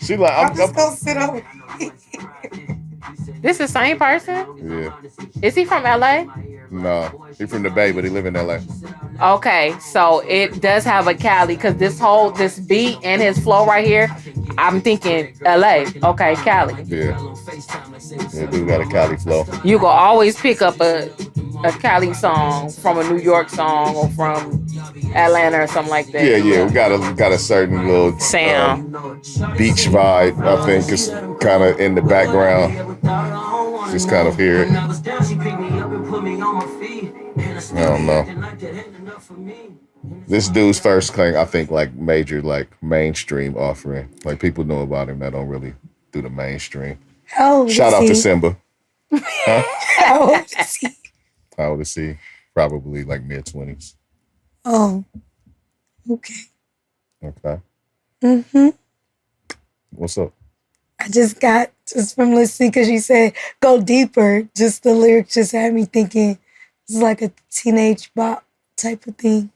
She like, I'm just gonna sit over. This the same person? Yeah. Is he from LA? No, he from the Bay, but he live in LA. Okay, so it does have a Cali because this beat and his flow right here, I'm thinking LA. Okay, Cali. Yeah. Yeah, dude got a Cali flow. You can always pick up a Cali song from a New York song or from Atlanta or something like that. Yeah. We got a certain little sound, beach vibe. I think it's kind of in the background. Just kind of hear it. I don't know. This dude's first thing, I think, like major, like mainstream offering. Like people know about him that don't really do the mainstream. Shout out to Simba. Huh? How old is he? How old is he? Probably like mid-20s. Oh, okay. Okay. Mm-hmm. What's up? I just from listening because you said go deeper. Just the lyrics just had me thinking it's like a teenage bop type of thing.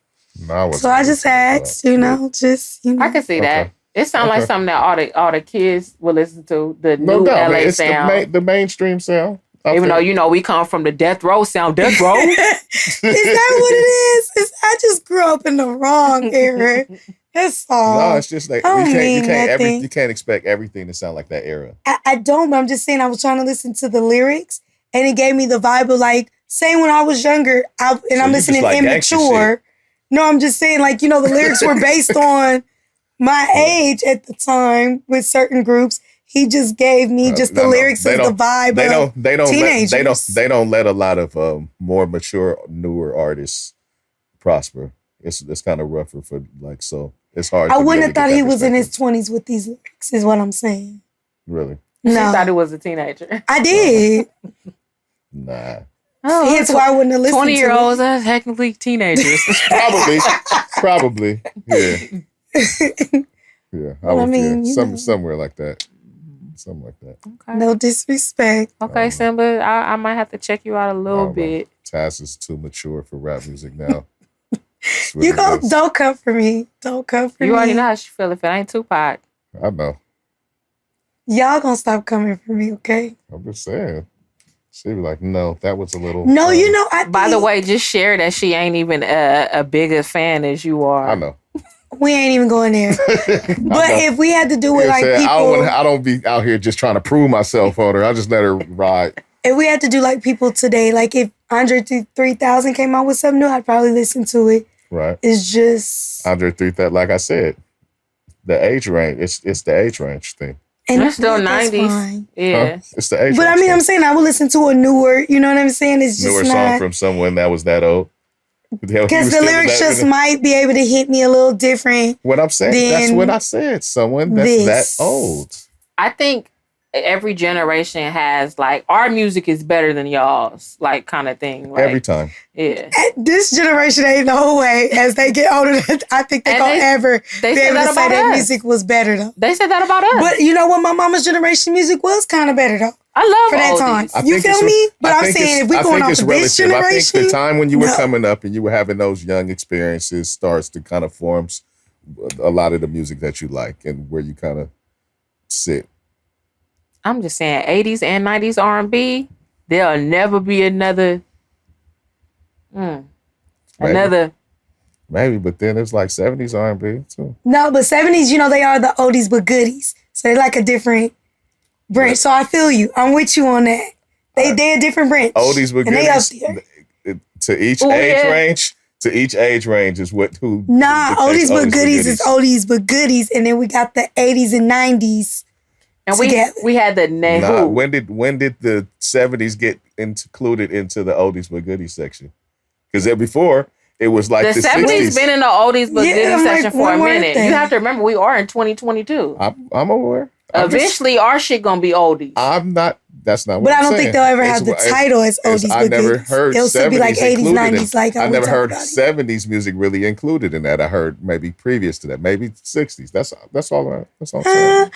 No, so I just asked, I can see that. It sounds like something that all the kids will listen to. The new LA sound. The mainstream sound. Even though, we come from the death row sound. Death row? Is that what it is? I just grew up in the wrong era. That's all. No, it's just like you can't expect everything to sound like that era. I don't, but I'm just saying I was trying to listen to the lyrics and it gave me the vibe of like, saying when I was younger, I'm listening like immature. No, I'm just saying like, the lyrics were based on my age at the time with certain groups. He just gave me the lyrics as the vibe of teenagers. They don't let a lot of more mature, newer artists prosper. It's kind of rougher for so it's hard. I wouldn't have thought he was in his 20s with these lyrics. Is what I'm saying. Really? No, I thought he was a teenager. I did. Nah. Oh, hence why I wouldn't have listened. 20-year-olds are technically teenagers. Probably. Yeah. Yeah. I mean, somewhere like that. Something like that. Okay. No disrespect. Okay, Simba, I might have to check you out a little bit. Taz is too mature for rap music now. Don't come for me. Don't come for me. You already know how she feel if it ain't Tupac. I know. Y'all gonna stop coming for me, okay? I'm just saying. She'd be like, no, that was a little... No, By the way, just share that she ain't even a bigger fan as you are. I know. We ain't even going there. But if we had to do it people... I don't be out here just trying to prove myself on her. I just let her ride. If we had to do like people today, like if Andre 3000 came out with something new, I'd probably listen to it. Right. It's just... Andre 3000, like I said, the age range, it's the age range thing. And it's still 90s. Fine. Yeah. Huh? It's the age But range I'm saying I would listen to a newer, you know what I'm saying? It's just newer song from someone that was that old. Because the lyrics just might be able to hit me a little different. What I'm saying, that's what I said. Someone that's that old. I think every generation has like our music is better than y'all's, like kind of thing. Like, every time. Yeah. This generation ain't no way as they get older. I think they're going to ever be able to say that music was better though. They said that about us. But you know what? My mama's generation music was kind of better though. I love for that oldies. time. You feel me? But I'm saying if we're going off of this generation. I think the time when you were coming up and you were having those young experiences starts to kind of forms a lot of the music that you like and where you kind of sit. I'm just saying 80s and 90s R&B, there'll never be another. Maybe, but then it's like 70s R&B too. No, but 70s, they are the oldies but goodies. So they're like a different branch. So I feel you. I'm with you on that. They're a different branch. Oldies but goodies. To each age range. To each age range is who. Nah, oldies but goodies is oldies but goodies, and then we got the 80s and 90s. And we had the name. Nah, when did the 70s get included into the oldies but goodies section? Because before it was like the 70s been in the oldies but goodies section for a minute. You have to remember we are in 2022. I'm aware. Eventually, our shit gonna be oldies. I'm not. That's not what But I'm I don't saying. think they'll ever have the title as oldies but goodies. I never heard It'll still be like 80s, 90s. Like I never heard 70s music really included in that. I heard maybe previous to that, maybe 60s. That's all I'm saying.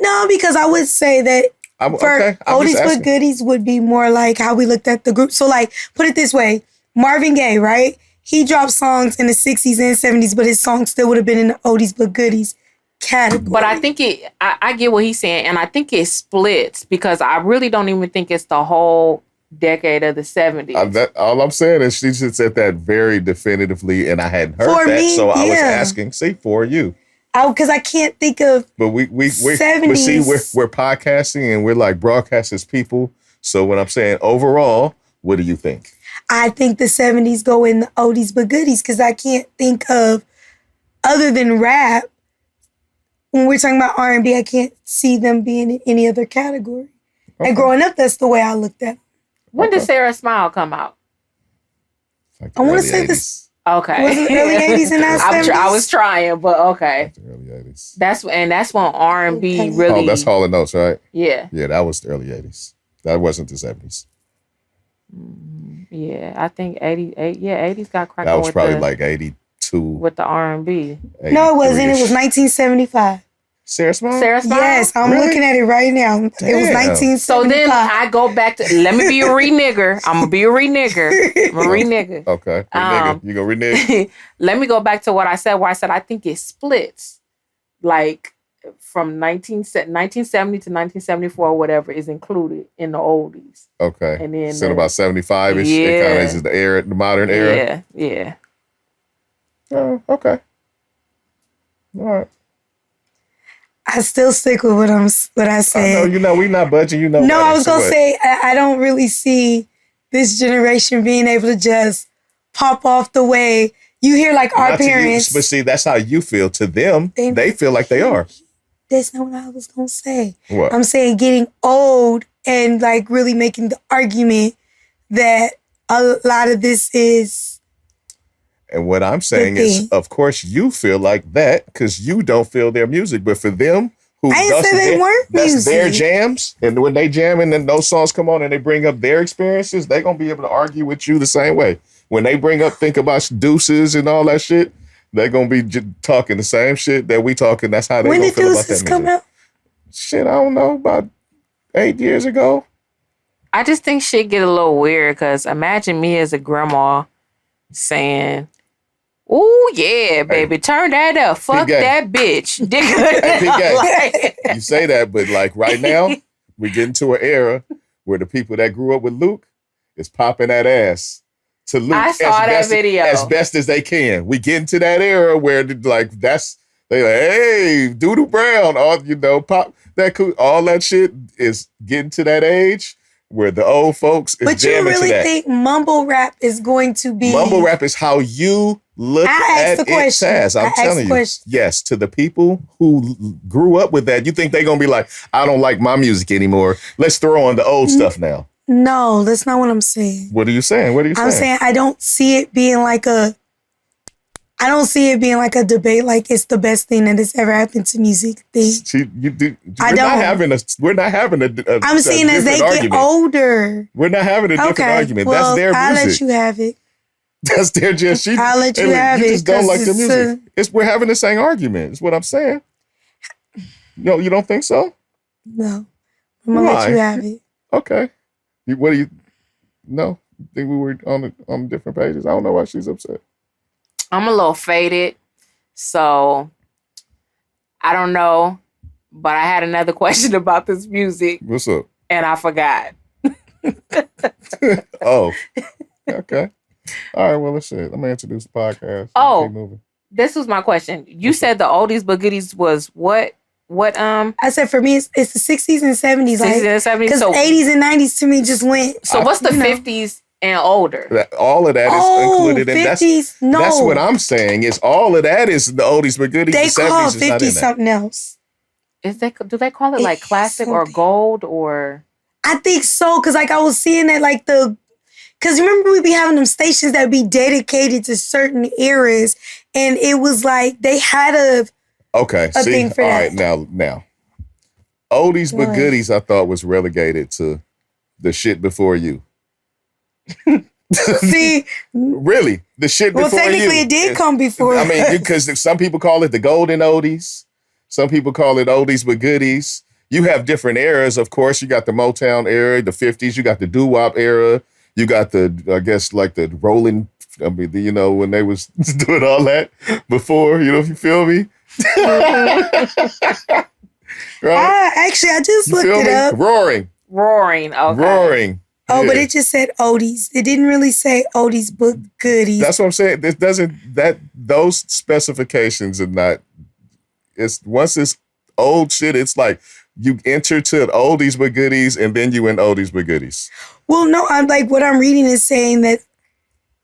No, because I would say that Oldies but goodies would be more like how we looked at the group. So like, put it this way, Marvin Gaye, right? He dropped songs in the 60s and 70s, but his songs still would have been in the oldies but goodies category. But I think I get what he's saying, and I think it splits because I really don't even think it's the whole decade of the 70s. All I'm saying is she just said that very definitively, and I hadn't heard for that, me, so I was asking, for you. Because I can't think of. But we're 70s. We're podcasting and we're like broadcasters people. So when I'm saying overall, what do you think? I think the 70s go in the oldies but goodies because I can't think of, other than rap, when we're talking about R&B, I can't see them being in any other category. Okay. And growing up, that's the way I looked at it. When did Sarah Smile come out? Like I want to say this. Okay. Was it early 80s and now 70s? I was trying, but okay. Like the early 80s. That's when R&B really. Oh, that's Hall & Oates, right? Yeah. Yeah, that was the early 80s. That wasn't the 70s. Yeah, I think 80s got cracked. That was probably like 82. With the R&B. No, it wasn't. It was 1975. Sarah Smile? Yes, I'm looking at it right now. Damn. It was 1975. So then I go back to, let me be a renigger. I'm going to be a renigger. I'm a renigger. Okay. Renigger. You go renege? Let me go back to what I said, where I said I think it splits. Like from 1970 to 1974 or whatever is included in the oldies. Okay. And then so about 75-ish. Yeah. It kind of is the modern era. Yeah. Oh, okay. All right. I still stick with what I said. We're not budging. No, I was gonna say I don't really see this generation being able to just pop off the way you hear like our parents. But see, that's how you feel. To them, they feel like they are. That's not what I was gonna say. What? I'm saying getting old and like really making the argument that a lot of this is. And what I'm saying is, of course, you feel like that because you don't feel their music. But for them, I didn't say they weren't music. That's their jams. And when they jam and then those songs come on and they bring up their experiences, they're going to be able to argue with you the same way. When they think about deuces and all that shit, they're going to be talking the same shit that we talking. That's how they going to feel about that music. When did deuces come out? Shit, I don't know, about 8 years ago. I just think shit get a little weird because imagine me as a grandma saying, "Ooh, yeah, baby, turn that up. Fuck that bitch." You say that, but like right now, we get into an era where the people that grew up with Luke is popping that ass to Luke. I saw that video. As best as they can. We get into that era where they like, hey, Doodoo Brown, pop that cool, all that shit is getting to that age where the old folks is jamming to that. But you really think mumble rap is going to be... Mumble rap is how you look at it as. I'm telling you. Yes, to the people who grew up with that, you think they're going to be like, I don't like my music anymore. Let's throw on the old stuff now. No, that's not what I'm saying. What are you saying? I'm saying I don't see it being like a debate like it's the best thing that has ever happened to music thing. We're not having a I'm saying as they get older. We're not having a different argument. Well, that's their music. I'll let you have it. That's their just. I'll let you have it. You just don't like the music. We're having the same argument. Is what I'm saying. No, you don't think so? No. I'm gonna let you have it. Okay. What do you? No, I think we were on different pages. I don't know why she's upset. I'm a little faded, so I don't know. But I had another question about this music. What's up? And I forgot. Oh, okay. All right, well, let's see. Let me introduce the podcast. Oh, keep moving. This was my question. You said the oldies but goodies was what? I said for me, it's the 60s and 70s. 60s and 70s. Because 80s and 90s to me just went. So what's the 50s and older? All of that is included in 50s, that's what I'm saying. Is all of that is the oldies but goodies. They the call 70s 50 something else. Do they call it like classic or gold or? I think so, because like I was seeing that like because remember we be having them stations that be dedicated to certain eras, and it was like they had a thing for that. All right, now, oldies but goodies I thought was relegated to the shit before you. See, really, the shit before you. Well, technically, it did come before. I mean, because some people call it the golden oldies, some people call it oldies but goodies. you have different eras. Of course, you got the Motown era, the 50s. You got the doo-wop era. You got the, I guess, like the rolling, I mean, you know, when they was doing all that before, you know, if you feel me. Right? I just looked it up. Roaring. Okay. Roaring. Oh, Yeah. but it just said oldies. It didn't really say oldies book goodies. That's what I'm saying. This doesn't, those specifications are not, it's once it's old shit, it's like you enter to oldies but goodies and then you in oldies but goodies. Well, no, I'm like, what I'm reading is saying that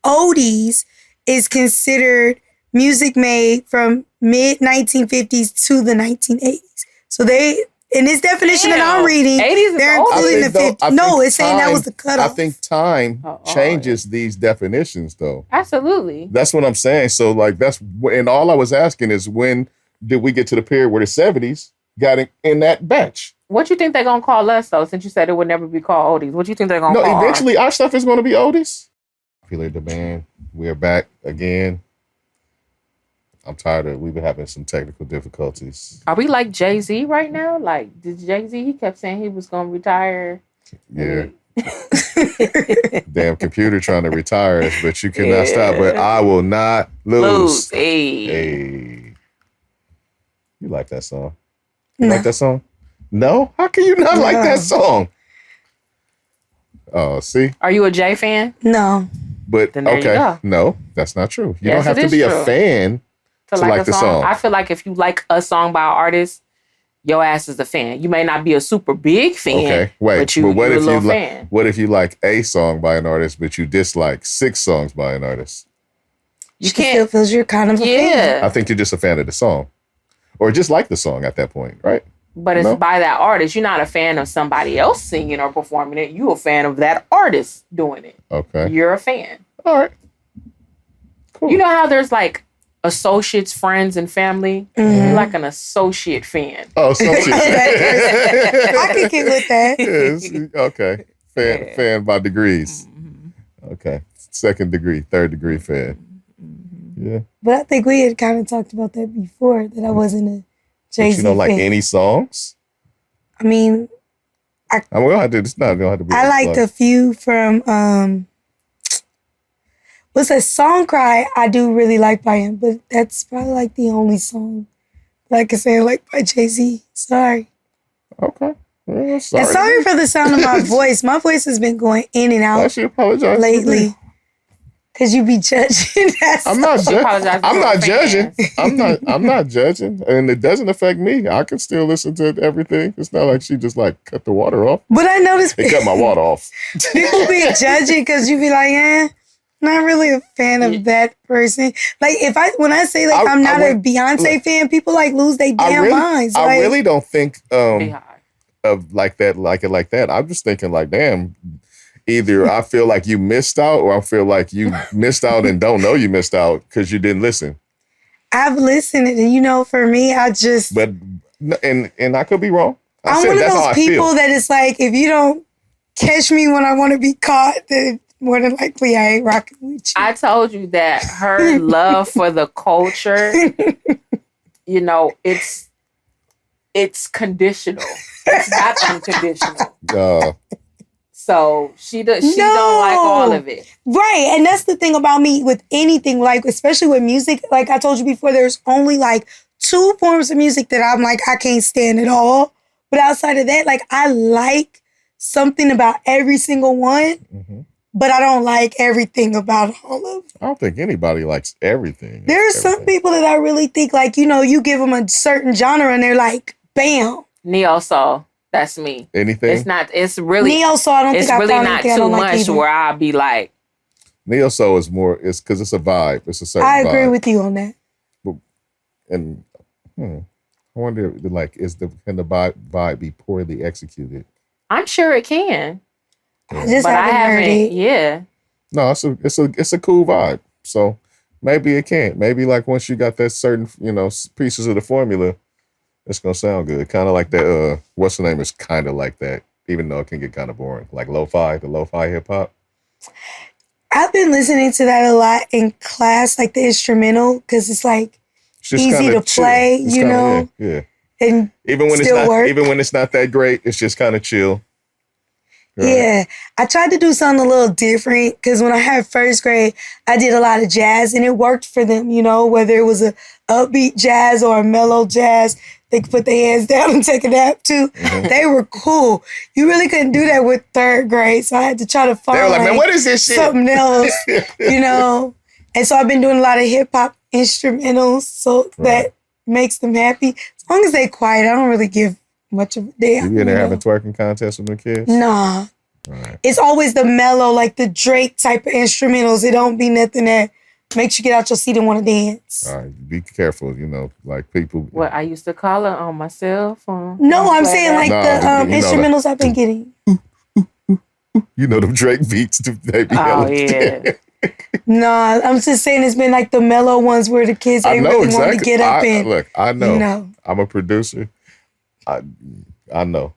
oldies is considered music made from mid 1950s to the 1980s. So they, in this definition that I'm reading, 80s they're is including the 50s. No, it's saying that was the cutoff. I think time changes these definitions, though. Absolutely. That's what I'm saying. So, like, and all I was asking is when did we get to the period where the 70s got in that batch? What you think they're going to call us, though, since you said it would never be called oldies? What do you think they're going to call eventually our stuff is going to be oldies. Popular demand. We are back again. I'm tired of, we've been having some technical difficulties. Are we like Jay-Z right now? Like, did Jay-Z, he kept saying he was going to retire. Yeah. Damn computer trying to retire us, but you cannot stop. But I will not lose. Hey. You like that song? You like that song? No? How can you not like that song? Oh, see? Are you a Jay fan? No. But, then there you go. No, that's not true. You Yes, don't have to be a fan to like the song. I feel like if you like a song by an artist, your ass is a fan. You may not be a super big fan. Okay, wait. But what if you're a little fan. What if you like a song by an artist, but you dislike 6 songs by an artist? You can't. Still feels you're kind of a fan. I think you're just a fan of the song, or just like the song at that point, right? But it's by that artist. You're not a fan of somebody else singing or performing it. You're a fan of that artist doing it. Okay. You're a fan. All right. Cool. You know how there's like associates, friends, and family? Mm-hmm. You're like an associate fan. Oh, associate. I can get with that. Yes. Okay. Fan by degrees. Mm-hmm. Okay. 2nd degree, 3rd degree fan. Mm-hmm. Yeah. But I think we had kind of talked about that before, that I wasn't a Jay-Z you don't like fan. any songs? I mean, we don't have to, it's not, don't have to be. I liked a few from, what's that Song Cry I do really like by him, but that's probably like the only song that I can say I like by Jay-Z. Sorry. Okay. Well, And sorry for the sound of my voice. My voice has been going in and out. I should apologize lately. Because you be judging. I'm not judging. I'm not judging. And it doesn't affect me. I can still listen to everything. It's not like she just like cut the water off. But I noticed they cut my water off. People be judging because you be like, not really a fan of that person. Like when I say like I'm not a Beyonce fan, people like lose their damn minds. I really don't think of like that. I'm just thinking like, damn, either I feel like you missed out or I feel like you missed out and don't know you missed out because you didn't listen. I've listened and for me, I just and I could be wrong. I'm one of those people that it's like, if you don't catch me when I want to be caught, then more than likely I ain't rocking with you. I told you that her love for the culture, it's conditional. It's not unconditional. So she don't like all of it. Right. And that's the thing about me with anything, like especially with music. Like I told you before, there's only like 2 forms of music that I'm like, I can't stand at all. But outside of that, like I like something about every single one. Mm-hmm. But I don't like everything about all of them. I don't think anybody likes everything. There are some people that I really think like, you give them a certain genre and they're like, bam. Neo soul. That's me. Anything? It's really Neo soul. I don't think it's really not too much where I'll be like. Neo soul is more. It's because it's a vibe. It's a certain. I agree with you on that. And I wonder, like, can the vibe be poorly executed? I'm sure it can. I just haven't heard it. Yeah. No, it's a cool vibe. So maybe it can't. Maybe like once you got that certain pieces of the formula, it's gonna sound good. Kind of like that. What's the name? Is kind of like that. Even though it can get kind of boring, like the lo-fi hip hop. I've been listening to that a lot in class, like the instrumental, because it's like easy to play, Yeah. and even when still work. even when it's not that great, it's just kind of chill. Right? Yeah, I tried to do something a little different because when I had first grade, I did a lot of jazz and it worked for them, you know, whether it was a upbeat jazz or a mellow jazz, they could put their hands down and take a nap too. Mm-hmm. They were cool. You really couldn't do that with third grade, so I had to try to find they were like, man, what is this shit? Something else, you know. And so I've been doing a lot of hip hop instrumentals, so that makes them happy. As long as they quiet, I don't really give much of a damn. You in there having twerking contests with the kids? Nah. Right. It's always the mellow, like the Drake type of instrumentals. It don't be nothing that makes you get out your seat and want to dance. All right, be careful, you know, like people. What I used to call it on my cell phone. No, I'm saying like the instrumentals I've been getting. You know them Drake beats, they be yeah. No, I'm just saying it's been like the mellow ones where the kids ain't really want to get up and. Look, I know. You know. I'm a producer. I know.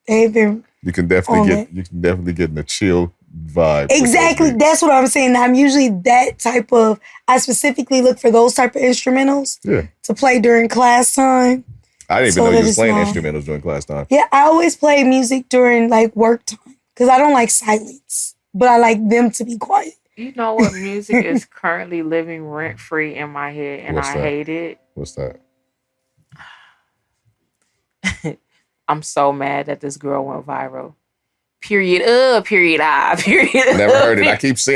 They've been. You can definitely get in the chill vibe. Exactly. That's what I'm saying. I'm usually that type of. I specifically look for those type of instrumentals to play during class time. I didn't even know you was playing instrumentals during class time. Yeah, I always play music during like work time because I don't like silence, but I like them to be quiet. You know what music is currently living rent free in my head, and I hate it. What's that? I'm so mad that this girl went viral. Period. Period. Period. Never heard it.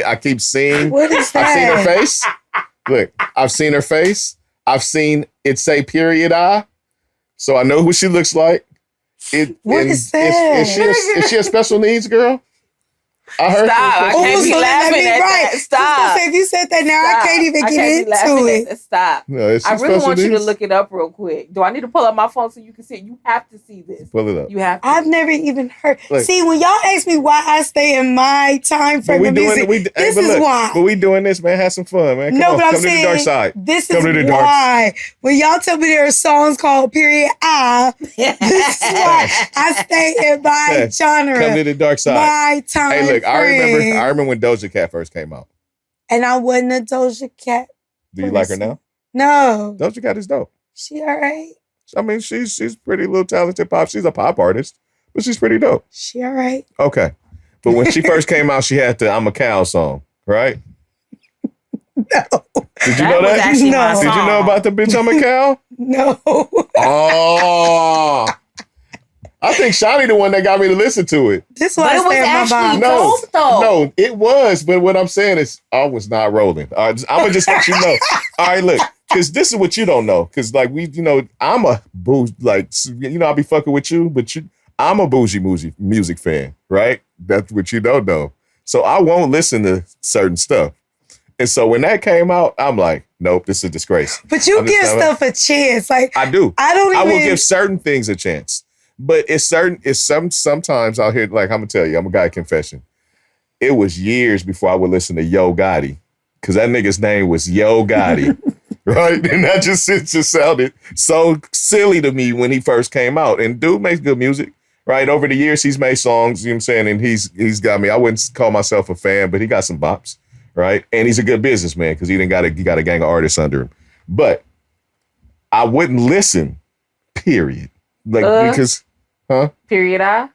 I keep seeing. What is that? I've seen her face. Look, I've seen her face. I've seen it say period. So I know who she looks like. What is that? Is she a special needs girl? I heard. Stop! I can't be laughing at that. Stop! If you said that now, I can't even get into it. Stop! No, I really want you to look it up real quick. Do I need to pull up my phone so you can see it? You have to see this. Pull it up. You have to. I've never even heard. Like, see, when y'all ask me why I stay in my time frame of music, this is why. But we doing this, man. Have some fun, man. Come but I'm saying to the dark side. This is why. When y'all tell me there are songs called period this is why I stay in my genre. Come to the dark side. My time Hey, look, frame. I remember when Doja Cat first came out. And I wasn't a Doja Cat. Do you like her now? No. Doja Cat is dope. She all right. I mean, she's pretty little talented pop. She's a pop artist, but she's pretty dope. She all right. Okay. But when she first came out, she had the I'm a Cow song, right? No. Did you know that? No. Did you know about the bitch I'm a Cow? No. Oh. I think Shanni the one that got me to listen to it. This was actually dope, though. No, it was. But what I'm saying is, I was not rolling. I'm gonna just let you know. All right, look, because this is what you don't know. Because like I'm a bougie, I'll be fucking with you, but I'm a bougie music fan, right? That's what you don't know. So I won't listen to certain stuff. And so when that came out, I'm like, nope, this is a disgrace. But you give stuff a chance, like I do. I will give certain things a chance. But sometimes out here, like I'm gonna tell you, I'm a guy confession. It was years before I would listen to Yo Gotti, because that nigga's name was Yo Gotti, right? And that just sounded so silly to me when he first came out. And dude makes good music, right? Over the years, he's made songs, you know what I'm saying? And he's got me. I wouldn't call myself a fan, but he got some bops, right? And he's a good businessman because he got a gang of artists under him. But I wouldn't listen, period. Like because. Huh? Period. Right?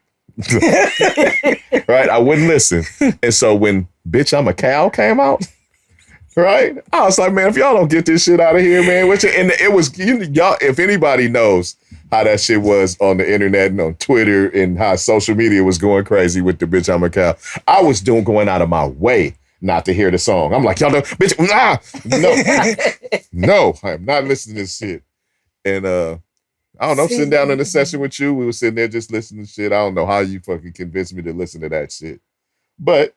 I wouldn't listen. And so when Bitch I'm a Cow came out, right? I was like, man, if y'all don't get this shit out of here, man. And it was, y'all, if anybody knows how that shit was on the internet and on Twitter and how social media was going crazy with the Bitch I'm a Cow, I was going out of my way not to hear the song. I'm like, y'all know, bitch, no, I am not listening to this shit. And, I don't know, sitting down in a session with you, we were sitting there just listening to shit. I don't know how you fucking convinced me to listen to that shit. But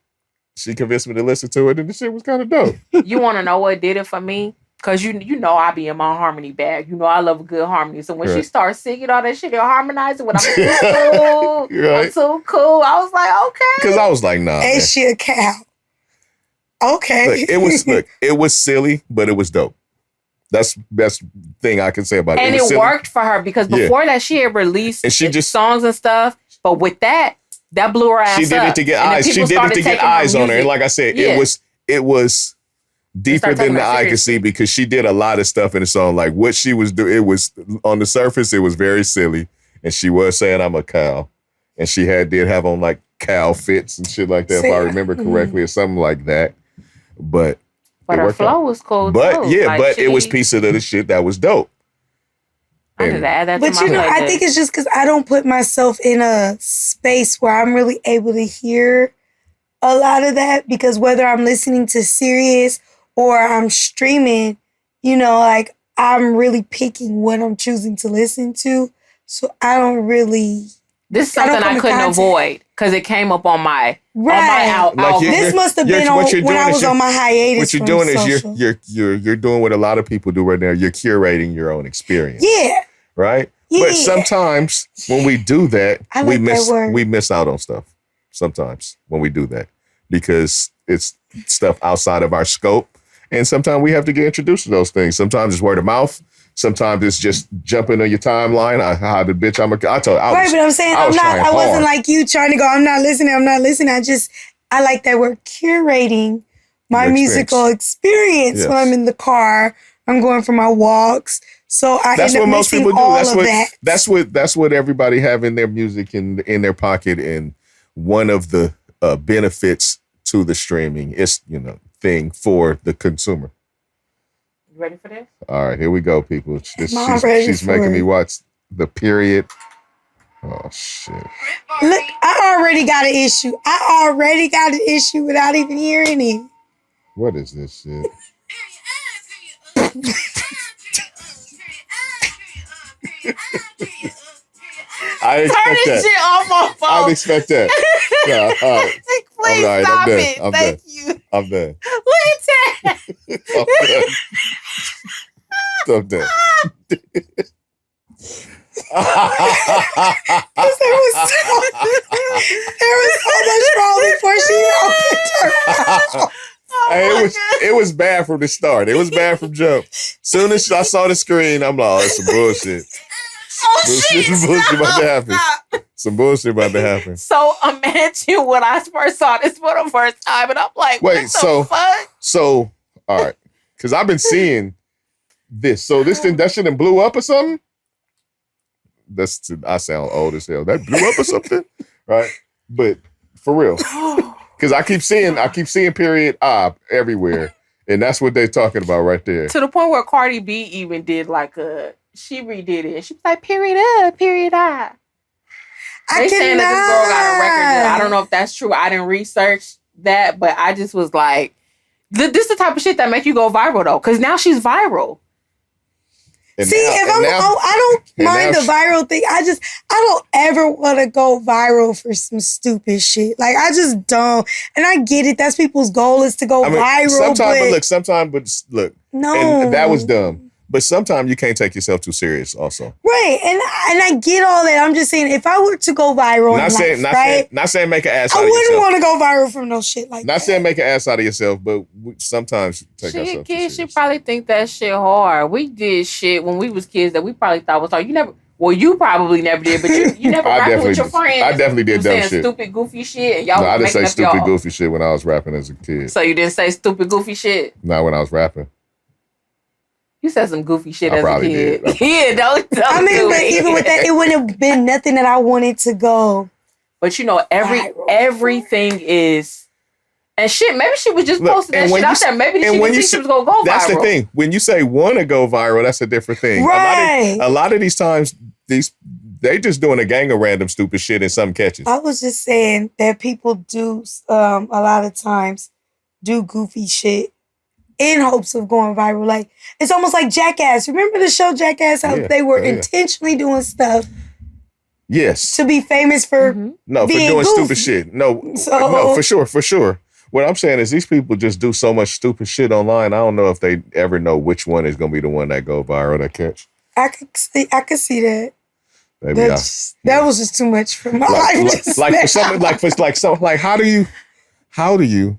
she convinced me to listen to it, and the shit was kind of dope. You want to know what did it for me? Because you know I be in my harmony bag. You know I love a good harmony. So when she starts singing all that shit and harmonizing with I'm too cool, right. I'm too cool, I was like, okay. Because I was like, nah. Ain't she a cow? Okay. Look, it was silly, but it was dope. That's the best thing I can say about it. And it worked for her because before that she had released songs and stuff. But with that blew her ass up. She did it to get eyes. She did it to get eyes on her. And like I said, it was deeper than the eye could see because she did a lot of stuff in the song. Like what she was doing, it was on the surface, it was very silly. And she was saying, I'm a cow. And she did have on like cow fits and shit like that, if I remember correctly, or something like that. But her flow was cool but, too. Yeah, like but it was piece of the shit that was dope. I just add that but to my playlist. I think it's just because I don't put myself in a space where I'm really able to hear a lot of that, because whether I'm listening to Sirius or I'm streaming, like I'm really picking what I'm choosing to listen to. So I don't really. This is something I couldn't avoid because it came up on my out. Like this must have been when I was on my hiatus. What you're doing is you're doing what a lot of people do right now. You're curating your own experience. Yeah. Right. Yeah. But sometimes when we do that, we miss out on stuff. Sometimes when we do that because it's stuff outside of our scope, and sometimes we have to get introduced to those things. Sometimes it's word of mouth. Sometimes it's just jumping on your timeline. I wasn't like you trying to go, I'm not listening. I like that we're curating my musical experience when I'm in the car. I'm going for my walks. So that's what most people do. That's what everybody have in their music in their pocket. And one of the benefits to the streaming is, thing for the consumer. Ready for this? All right, here we go, people. She's making me watch the period. Oh, shit. Look, I already got an issue without even hearing it. What is this shit? I expect that. Shit off my phone. I expect that. Yeah, all right. Please stop it. Thank you. I'm done. I'm done. There was so much wrong before she opened her mouth. It was bad from the start. It was bad from jump. Soon as I saw the screen, I'm like, oh, it's some bullshit. Some bullshit about to happen. Some bullshit about to happen. So imagine when I first saw this for the first time, and I'm like, wait, what the fuck? So, all right. Because I've been seeing this. So that shit blew up or something? I sound old as hell. That blew up or something? Right? But for real. Because I keep seeing period everywhere. And that's what they're talking about right there. To the point where Cardi B even did she redid it. She was like, period up, period I. They saying that this girl got a record. I don't know if that's true. I didn't research that, but I just was like, this is the type of shit that make you go viral though. Because now she's viral. I don't mind the viral thing. I don't ever want to go viral for some stupid shit. Like, I just don't. And I get it. That's people's goal is to go viral. Sometimes, no. And that was dumb. But sometimes you can't take yourself too serious also. Right. And I get all that. I'm just saying, if I were to go viral not saying make an ass out of yourself. I wouldn't want to go viral from no shit like that. Not saying make an ass out of yourself, but sometimes take ourselves too serious. Kids should probably think that shit hard. We did shit when we was kids that we probably thought was hard. You probably never did, but you never rapped with your friends. I definitely did dumb shit. Stupid, goofy shit. And y'all I didn't say stupid, goofy shit when I was rapping as a kid. So you didn't say stupid, goofy shit? Not when I was rapping. You said some goofy shit as a kid. Yeah, don't but even with that, it wouldn't have been nothing that I wanted to go. But everything is, and shit. Maybe she was just posting that shit out there. Maybe she didn't think she was gonna go viral. That's the thing. When you say want to go viral, that's a different thing. Right. A lot of these times, they just doing a gang of random stupid shit in some catches. I was just saying that people do a lot of times do goofy shit in hopes of going viral. Like, it's almost like Jackass. Remember the show Jackass? How they were intentionally doing stuff. Yes. To be famous for for doing goofy. Stupid shit. No, for sure. What I'm saying is these people just do so much stupid shit online. I don't know if they ever know which one is going to be the one that go viral, that catch. I could see that. Maybe that was just too much for my life. How do you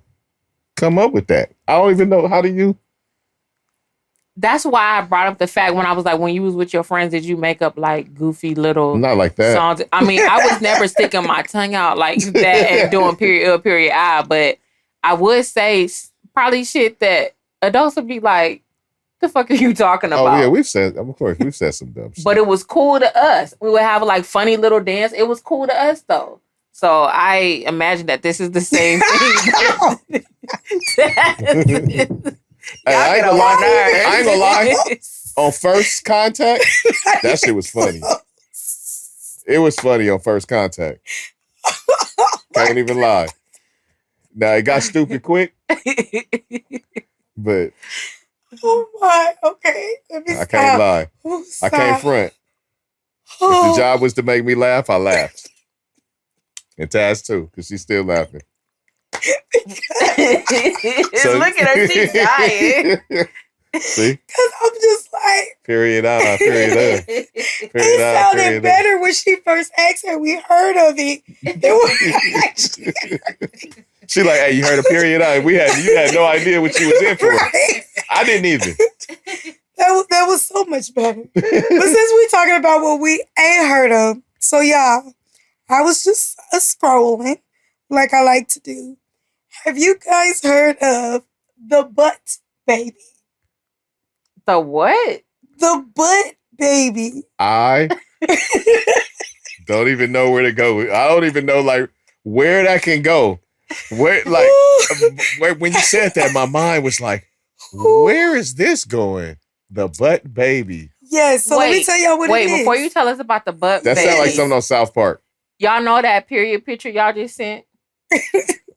come up with that? I don't even know. How do you? That's why I brought up the fact when I was like, when you was with your friends, did you make up like goofy little not like that songs? I mean, I was never sticking my tongue out like that and doing period I, but I would say probably shit that adults would be like, the fuck are you talking about? Oh, yeah, we've said some dumb shit. But it was cool to us. We would have like funny little dance. It was cool to us though. So I imagine that this is the same thing. I ain't gonna lie. On first contact, that shit was funny. It was funny on first contact. Can't even lie. Now, it got stupid quick, but... Oh my, okay. I can't lie. I can't front. If the job was to make me laugh, I laughed. And Taz too, because she's still laughing. Look at her, she's dying. See? Because I'm just like... Period on, period on. It sounded better when she first asked her. We heard of it. She like, hey, you heard a period on. You had no idea what she was in for. Right. I didn't either. That was so much better. But since we're talking about what we ain't heard of, so yeah, I was just scrolling like I like to do. Have you guys heard of the butt baby? The what? The butt baby. I don't even know where to go. I don't even know like where that can go. Where when you said that, my mind was like, where is this going? The butt baby. Yes, so let me tell y'all what it is. Wait, before you tell us about the butt baby. That sounds like something on South Park. Y'all know that period picture y'all just sent? I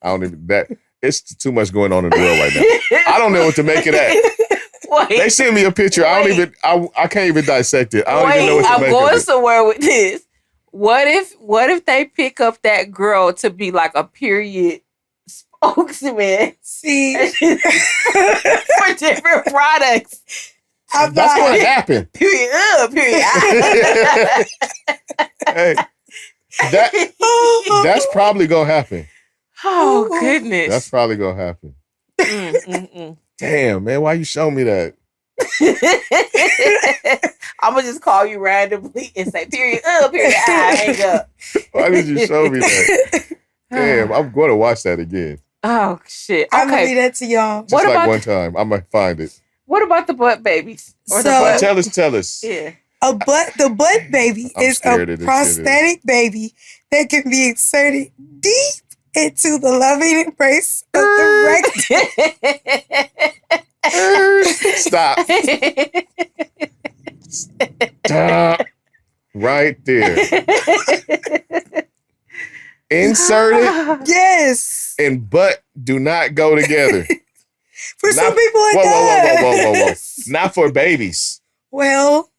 don't even it's too much going on in the world right now. I don't know what to make of that. Wait, they send me a picture. I can't even dissect it. I don't even know what to make of it. I'm going somewhere with this. What if they pick up that girl to be like a period spokesman? See, for different products. That's what happened. Period. Hey, that's probably gonna happen. Oh goodness, that's probably gonna happen. Damn, man, why you show me that? I'm gonna just call you randomly and say period, hang up. Why did you show me that? Damn, I'm going to watch that again. Oh shit! I'm gonna leave that to y'all. Just like one time, I might find it. What about the butt babies? Tell us. Yeah. The butt baby is a prosthetic baby that can be inserted deep into the loving embrace of the rectum. Stop. Stop. Right there. Insert it. Yes. And butt do not go together. For some people it does. Whoa. Not for babies. Well,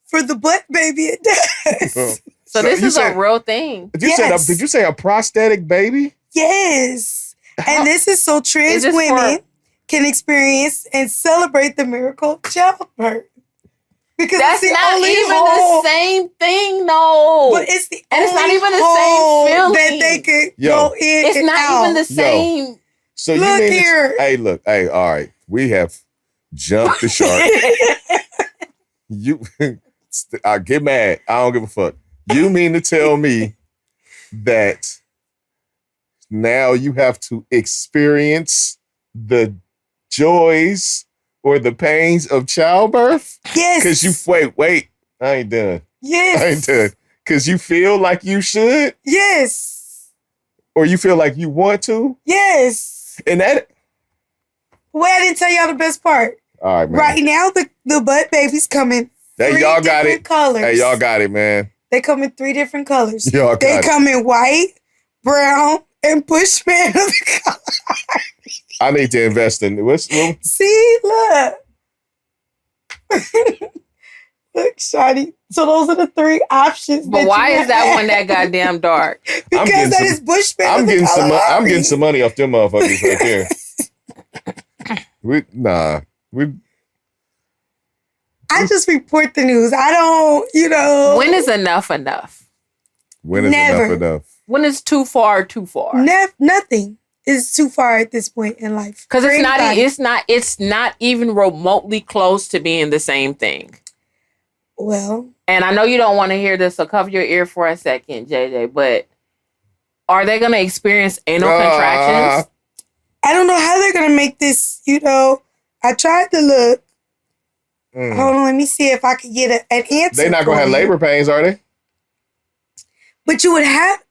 for the butt baby it does. So this is a real thing. Did you say a prosthetic baby? Yes. And this is so trans women can experience and celebrate the miracle of childbirth. Because that's not even the same thing, though. But it's the and it's not even the same feeling that they could go in. It's not even the same. So look you mean here. Hey, all right. We have jumped the shark. I get mad. I don't give a fuck. You mean to tell me that now you have to experience the joys or the pains of childbirth? Yes. Because wait, I ain't done. Yes. I ain't done. Because you feel like you should? Yes. Or you feel like you want to? Yes. And that... Wait, I didn't tell y'all the best part. All right, man. Right now, the butt baby's coming. Hey, y'all got it. Colors. Hey, y'all got it, man. They come in 3 different colors. They come in white, brown, and bushman of the color. I need to invest in See, look. Look, Shanni. So those are the 3 options. But why is that one that goddamn dark? Because that is bushman. I'm getting some money off them motherfuckers right there. I just report the news. I don't, When is enough enough? When is enough? When is too far too far? Nothing is too far at this point in life. Because it's not even remotely close to being the same thing. Well. And I know you don't want to hear this, so cover your ear for a second, JJ, but are they going to experience anal contractions? I don't know how they're going to make this, I tried to look. Hold on, let me see if I could get an answer. They're not going to have labor pains, are they? But you would have,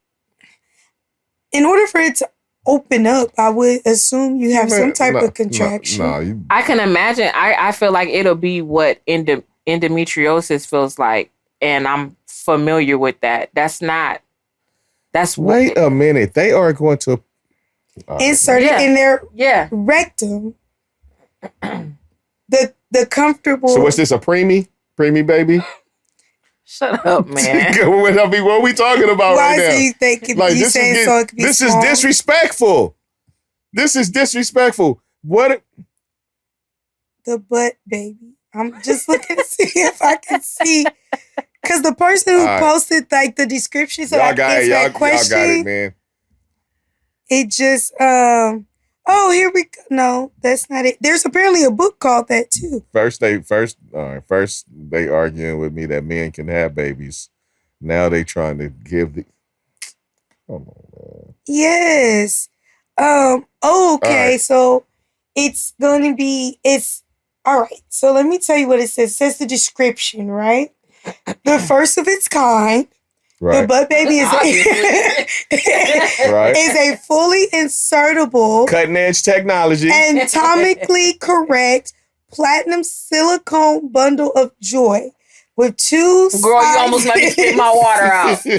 in order for it to open up, I would assume you have some type of contraction. I can imagine. I feel like it'll be what endometriosis feels like, and I'm familiar with that. Wait a minute. They are going to insert it in their rectum. The comfortable. So what's this, a preemie baby? Shut up, man. What are we talking about right now? Why do you think this is disrespectful. This is disrespectful. What? The butt baby. I'm just looking to see if I can see. Because the person who posted like the description so I can answer that question. Y'all got it, man. It just here we go. No, that's not it. There's apparently a book called that too. First they arguing with me that men can have babies. Now they trying to give the. Come on, man. Yes. Okay. Right. So it's going to be. It's all right. So let me tell you what it says. It says the description, right? The first of its kind. Right. The butt baby is a fully insertable, cutting edge technology, anatomically correct platinum silicone bundle of joy with two. Girl, you almost let me spit my water out. 2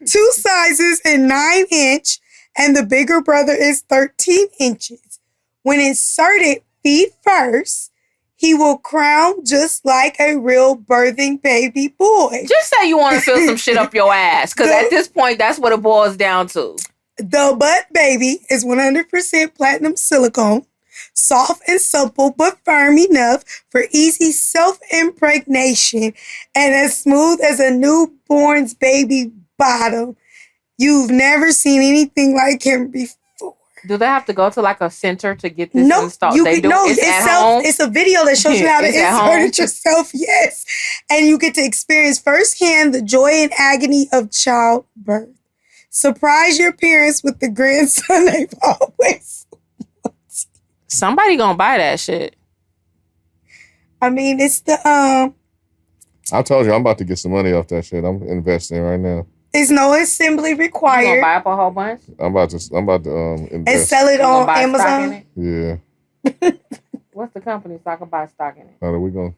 sizes in 9-inch, and the bigger brother is 13 inches. When inserted feet first, he will crown just like a real birthing baby boy. Just say you want to feel some shit up your ass. Because at this point, that's what it boils down to. The butt baby is 100% platinum silicone, soft and supple, but firm enough for easy self-impregnation and as smooth as a newborn's baby bottom. You've never seen anything like him before. Do they have to go to like a center to get this installed? It's a video that shows you how to insert it yourself. Yes. And you get to experience firsthand the joy and agony of childbirth. Surprise your parents with the grandson they've always wanted. Somebody gonna buy that shit. I mean, it's the I told you I'm about to get some money off that shit. I'm investing right now. There's no assembly required. You gonna buy up a whole bunch? I'm about to invest. And sell it on Amazon? Yeah. What's the company so I can buy stock in it? I'm gonna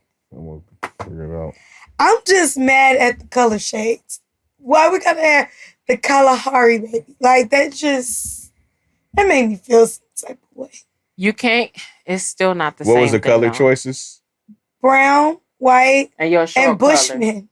figure it out. I'm just mad at the color shades. Why we gotta have the Kalahari baby? Like that made me feel some type of way. You can't, it's still not the same. What was the color choices? Brown, white, and Bushman.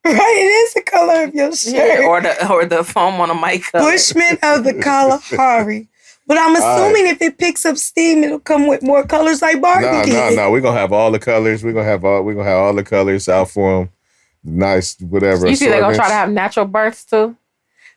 Right, it is the color of your shirt. Yeah, or the foam on a mic color. Bushman of the Kalahari. But I'm assuming if it picks up steam, it'll come with more colors like Barbie did. No. We're gonna have all the colors. We're gonna have all the colors out for them. Nice, whatever. You see, they're gonna try to have natural births too.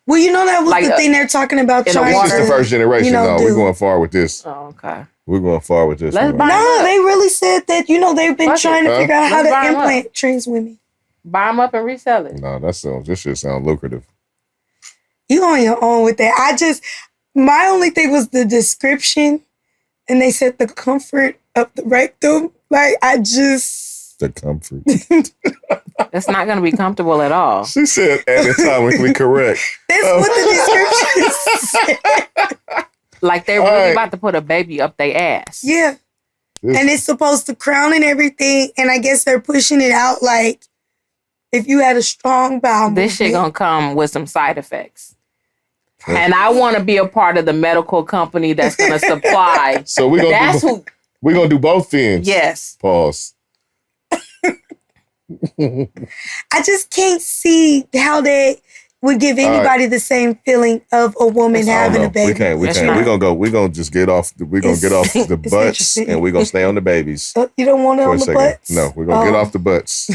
Well, you know that was like the thing they're talking about. This is the first generation. We're going far with this. Oh, okay. We're going far with this. No, they really said that. They've been trying to figure out how to implant trans women. Buy them up and resell it. No, this shit sounds lucrative. You on your own with that. My only thing was the description, and they said the comfort of the rectum. The comfort. It's not going to be comfortable at all. She said anatomically correct. That's what the description said. Like they're really about to put a baby up their ass. Yeah. And it's supposed to crown and everything, and I guess they're pushing it out like if you had a strong bowel movement. This shit gonna come with some side effects. And I want to be a part of the medical company that's gonna supply. So we're gonna do both ends. Yes. Pause. I just can't see how they would give anybody the same feeling of a woman having a baby. We can't. We're gonna just get off the butts and we're gonna stay on the babies. You don't want it on the butts? No, we're gonna get off the butts.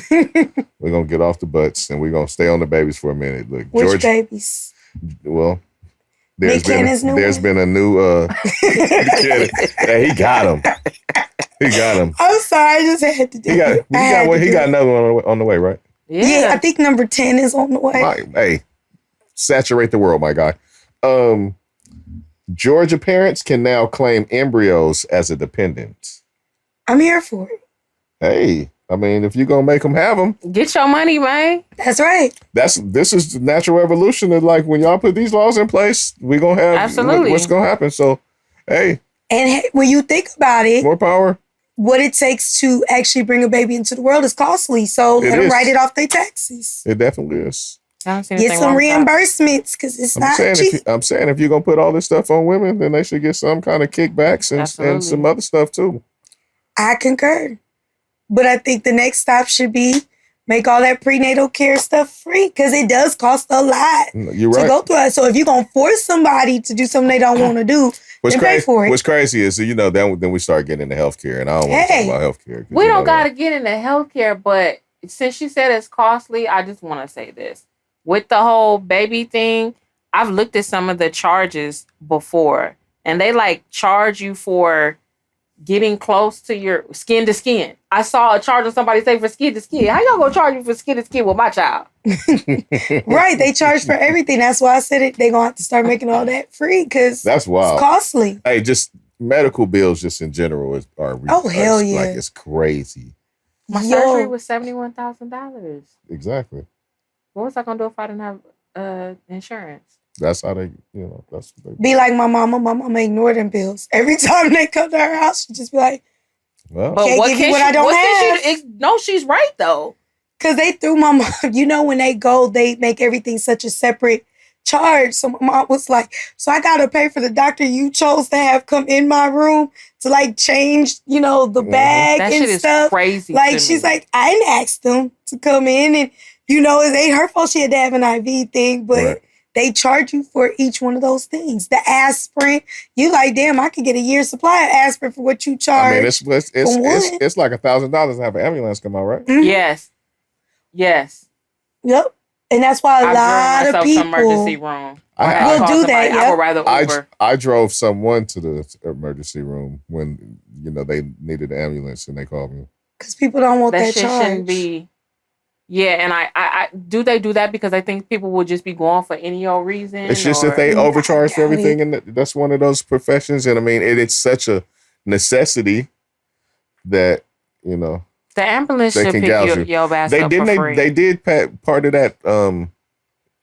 We're gonna get off the butts and we're gonna stay on the babies for a minute. Look, which babies? Well, there's been a new he got him. He got him. I'm sorry, I just had to do it. He got another one on the way, right? Yeah, I think number 10 is on the way. Hey, saturate the world, my guy. Georgia parents can now claim embryos as a dependent. I'm here for it. Hey, I mean, if you're going to make them have them. Get your money, man. That's right. This is the natural evolution of like when y'all put these laws in place, we're going to have Absolutely. What's going to happen. So, hey. And when you think about it. More power. What it takes to actually bring a baby into the world is costly. So let them write it off their taxes. It definitely is. Get some reimbursements because it's not cheap. I'm saying if you're going to put all this stuff on women, then they should get some kind of kickbacks and some other stuff too. I concur. But I think the next stop should be make all that prenatal care stuff free because it does cost a lot to go through it. So if you're going to force somebody to do something they don't want to do, then pay for it. What's crazy is, then we start getting into healthcare, and I don't want to talk about healthcare. We don't got to get into healthcare, but since she said it's costly, I just want to say this. With the whole baby thing, I've looked at some of the charges before, and they charge you for getting close to your skin to skin. I saw a charge on somebody say for skin to skin. How y'all gonna charge you for skin to skin with my child? Right, they charge for everything. That's why I said it. They gonna have to start making all that free because that's wild. It's costly. Hey, just medical bills, just in general, are hell yeah, like it's crazy. My surgery was $71,000. Exactly. What was I gonna do if I didn't have insurance? That's how they, that's what they be like my mama. My mama ignore them bills. Every time they come to her house, she just be like, well, can't give you what I don't have. No, she's right though. Because they threw my mom, when they go, they make everything such a separate charge. So my mom was like, so I got to pay for the doctor you chose to have come in my room to change, the bag that and shit stuff. Is crazy. She's like, I didn't ask them to come in and, it ain't her fault she had to have an IV thing, but they charge you for each one of those things. The aspirin, you like, damn, I could get a year's supply of aspirin for what you charge. I mean, it's like $1,000 to have an ambulance come out, right? Mm-hmm. Yes. Yep. And that's why a lot of people some emergency room. will do that. Yep. I would rather Uber. I drove someone to the emergency room when they needed an ambulance and they called me. Because people don't want that shit charge. Shouldn't be. Yeah, and I do they do that because I think people would just be going for any old reason. It's just that they overcharge for everything, and that's one of those professions. And I mean, it's such a necessity that the ambulance should pick your ass up for free. They did part of that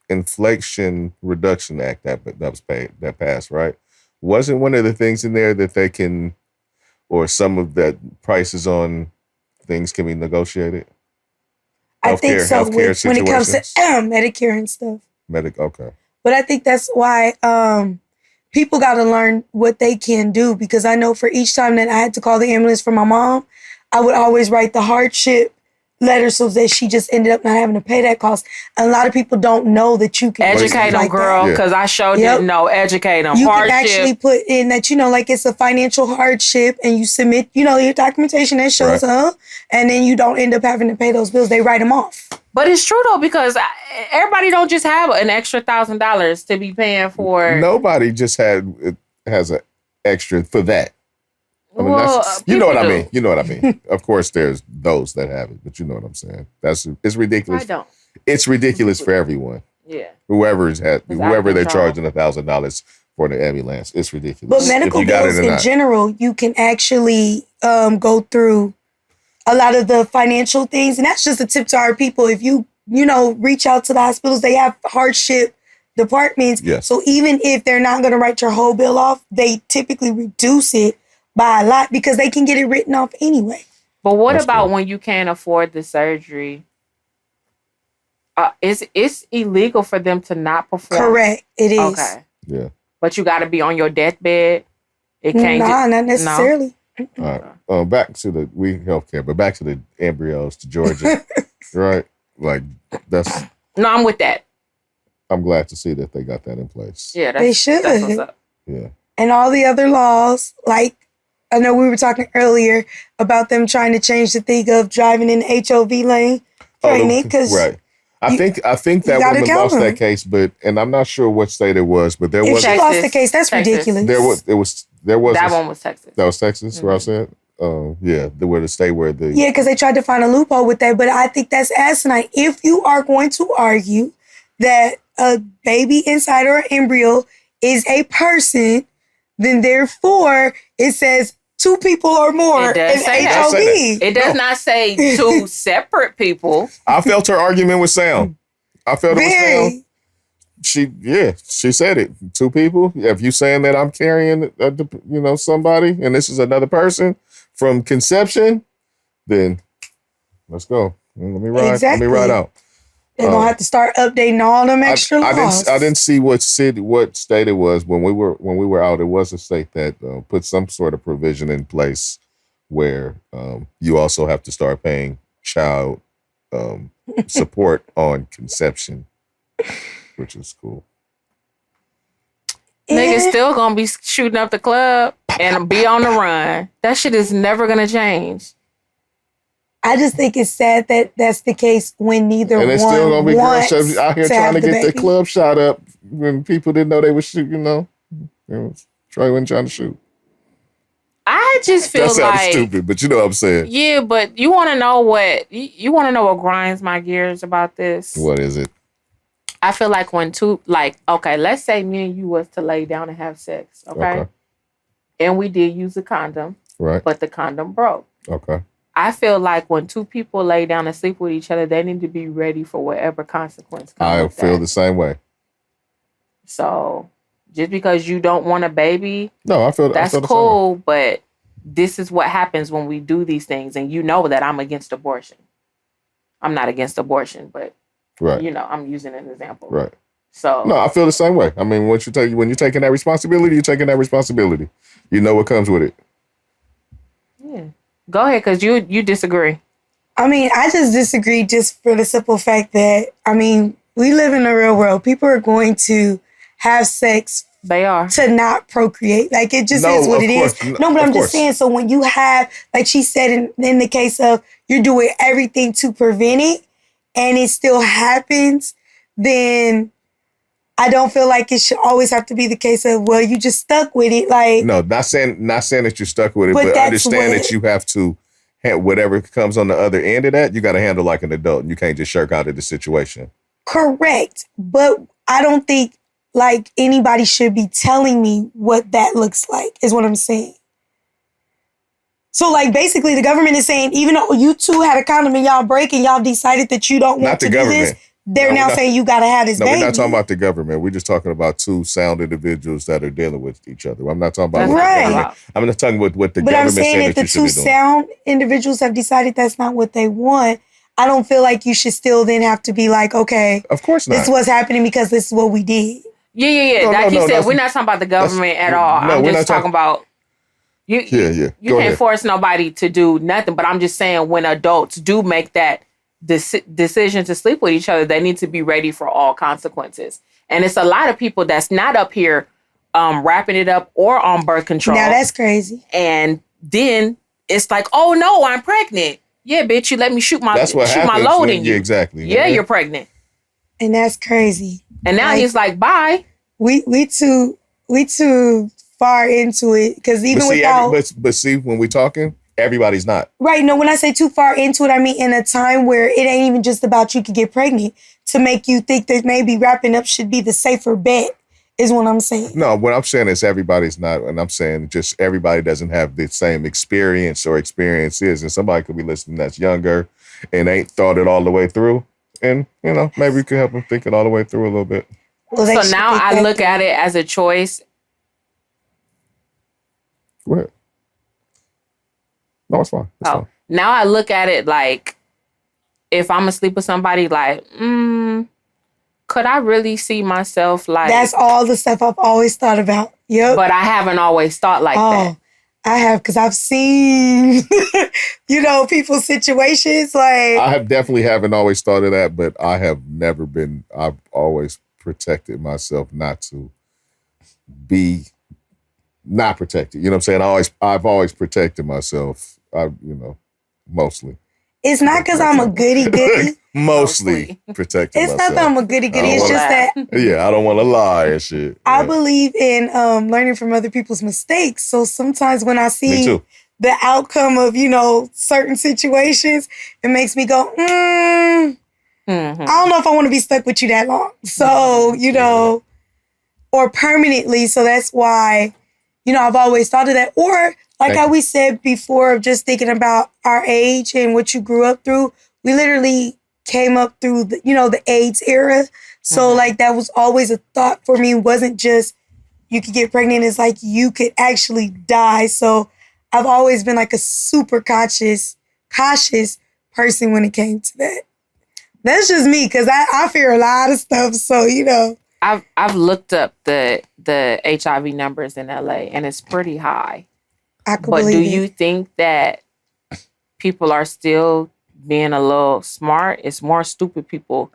Inflation Reduction Act that passed, right? Wasn't one of the things in there that they can, or some of that prices on things can be negotiated? I think so when it comes to Medicare and stuff. Okay. But I think that's why people got to learn what they can do, because I know for each time that I had to call the ambulance for my mom, I would always write the hardship letter so that she just ended up not having to pay that cost. And a lot of people don't know that you can educate them, girl, because I didn't know. Educate them. You can actually put in that, it's a financial hardship, and you submit, your documentation that shows up, and then you don't end up having to pay those bills. They write them off. But it's true though, because everybody don't just have an extra $1,000 to be paying for. Nobody just has an extra for that. I mean, you know what I mean. Of course, there's those that have it, but you know what I'm saying. It's ridiculous. I don't. It's ridiculous for everyone. Yeah. Whoever they're charging $1,000 for the ambulance, it's ridiculous. But medical bills in general, you can actually go through a lot of the financial things, and that's just a tip to our people. If you reach out to the hospitals, they have hardship departments. Yes. So even if they're not going to write your whole bill off, they typically reduce it by a lot because they can get it written off anyway. But what about when you can't afford the surgery? It's illegal for them to not perform. Correct. It is. Okay. Yeah. But you got to be on your deathbed. It can't. Not necessarily. No. All right. Back to the healthcare, but back to the embryos to Georgia, right? Like that's. No, I'm with that. I'm glad to see that they got that in place. Yeah, they should. That's what's up. Yeah. And all the other laws, like I know we were talking earlier about them trying to change the thing of driving in the HOV lane. Right. I think that woman lost that case, and I'm not sure what state it was, but there was. If she lost the case, that's ridiculous. There was. That one was Texas. That was Texas, where I said. Yeah, where the state where the. Yeah, because they tried to find a loophole with that, but I think that's asinine. If you are going to argue that a baby inside or an embryo is a person, then therefore it says 2 people or more It does is say HOB. that. It does not say 2 separate people. I felt her argument with Sam. I felt it with Sam. She said it. 2 people. If you saying that I'm carrying, somebody, and this is another person from conception, then let's go. Let me ride. Exactly. Let me ride out. They're gonna have to start updating all them extra laws. I didn't see what state it was when we were out. It was a state that put some sort of provision in place where you also have to start paying child support on conception, which is cool. Niggas still gonna be shooting up the club and be on the run. That shit is never gonna change. I just think it's sad that that's the case when neither and it's one still gonna be wants girls out here trying to get baby. the club shot up when people didn't know they were shooting. Troy wasn't trying to shoot. I just feel that sounds like stupid, but you know what I'm saying. Yeah, but you want to know what grinds my gears about this? What is it? I feel like when okay, let's say me and you was to lay down and have sex, okay? And we did use a condom, right? But the condom broke. Okay. I feel like when 2 people lay down and sleep with each other, they need to be ready for whatever consequence comes. I feel the same way. So, just because you don't want a baby, no, that's cool. But this is what happens when we do these things, and you know that I'm against abortion. I'm not against abortion, but right. I'm using an example. Right. So no, I feel the same way. I mean, when you're taking that responsibility, you're taking that responsibility. You know what comes with it. Yeah. Go ahead, because you disagree. I mean, I just disagree just for the simple fact that, we live in the real world. People are going to have sex. They are. To not procreate. Like, it just is what it is. No, but I'm just saying, so when you have, like she said, in the case of you're doing everything to prevent it and it still happens, then I don't feel like it should always have to be the case of, well, you just stuck with it. Like, no, not saying that you're stuck with it, but understand that you have to, whatever comes on the other end of that, you got to handle like an adult. And you can't just shirk out of the situation. Correct. But I don't think like anybody should be telling me what that looks like, is what I'm saying. So like basically the government is saying, even though you 2 had a condom and y'all break and y'all decided that you don't want to do this, they're now saying you got to have this baby. No, we're not talking about the government. We're just talking about 2 sound individuals that are dealing with each other. I'm not talking about what the government. I'm not talking about what the government saying. But I'm saying if the 2 sound individuals have decided that's not what they want, I don't feel like you should still then have to be like, okay, of course not. This is what's happening because this is what we did. Yeah. No, like you said, we're not talking about the government at all. I'm just talking about you. You can't force nobody to do nothing. But I'm just saying when adults do make that decision to sleep with each other, they need to be ready for all consequences. And it's a lot of people that's not up here wrapping it up or on birth control. Now that's crazy. And then it's like, oh no, I'm pregnant. Yeah, bitch, you let me shoot my load in you. Yeah, exactly. Yeah, you're pregnant. And that's crazy. And now he's like, bye. We too far into it because even without. But see, when we talking, everybody's not. Right. No, when I say too far into it, I mean in a time where it ain't even just about you could get pregnant to make you think that maybe wrapping up should be the safer bet is what I'm saying. No, what I'm saying is everybody's not. And I'm saying just everybody doesn't have the same experience or experiences. And somebody could be listening that's younger and ain't thought it all the way through. And, maybe we could help them think it all the way through a little bit. Well, so now I look at it as a choice. What? No, it's fine. It's fine. Now I look at it like, if I'm asleep with somebody, like, could I really see myself like... That's all the stuff I've always thought about. Yep. But I haven't always thought like that. I have, because I've seen, people's situations. Like, I haven't always thought of that, but I've always protected myself not to be not protected. You know what I'm saying? I've always protected myself. Mostly. It's not because I'm a goody-goody. Mostly protecting myself. It's not that I'm a goody-goody. It's just that... Yeah, I don't want to lie and shit. I believe in learning from other people's mistakes. So sometimes when I see the outcome of, certain situations, it makes me go, I don't know if I want to be stuck with you that long. So, or permanently. So that's why, I've always thought of that. Or like how we said before, of just thinking about our age and what you grew up through. We literally came up through the AIDS era. So like that was always a thought for me. It wasn't just you could get pregnant. It's like you could actually die. So I've always been like a super cautious person when it came to that. That's just me, because I fear a lot of stuff. So, I've looked up the HIV numbers in LA, and it's pretty high. But do you think that people are still being a little smart? It's more stupid people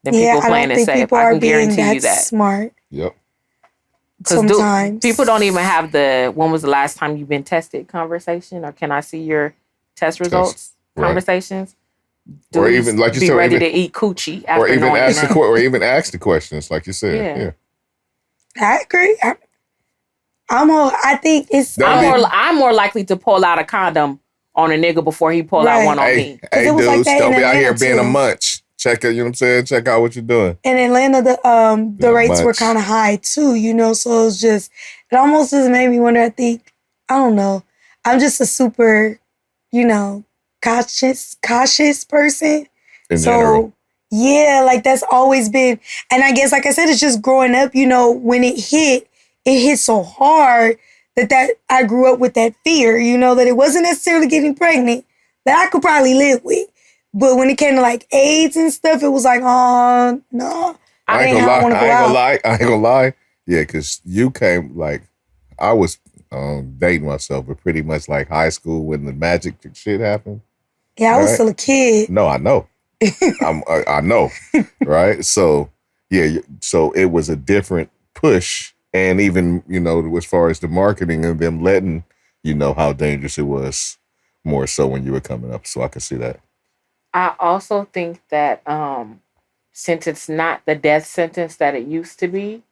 than people playing it safe. I can guarantee you that. Smart. Yep. Sometimes people don't even have when was the last time you've been tested conversation, or can I see your test results conversations? Or even like you be said, ready to eat coochie after or even ask the questions, like you said. Yeah. I agree. I'm more likely to pull out a condom on a nigga before he pull out one on me. Hey, dudes, like don't be out here being a munch. Check it, you know what I'm saying? Check out what you're doing. In Atlanta, the rates were kind of high too, so it almost just made me wonder. I don't know. I'm just a super, cautious person. In general. Yeah, like that's always been, and I guess, like I said, it's just growing up, when it hit so hard that I grew up with that fear, that it wasn't necessarily getting pregnant, that I could probably live with. But when it came to like AIDS and stuff, it was like, oh, no. I ain't gonna lie. Yeah, because you came, like, I was dating myself, but pretty much like high school when the magic shit happened. Yeah, I was still a kid. No, I know. I know, right? So, yeah, so it was a different push. And even, as far as the marketing and them letting you know how dangerous it was, more so when you were coming up. So I could see that. I also think that since it's not the death sentence that it used to be,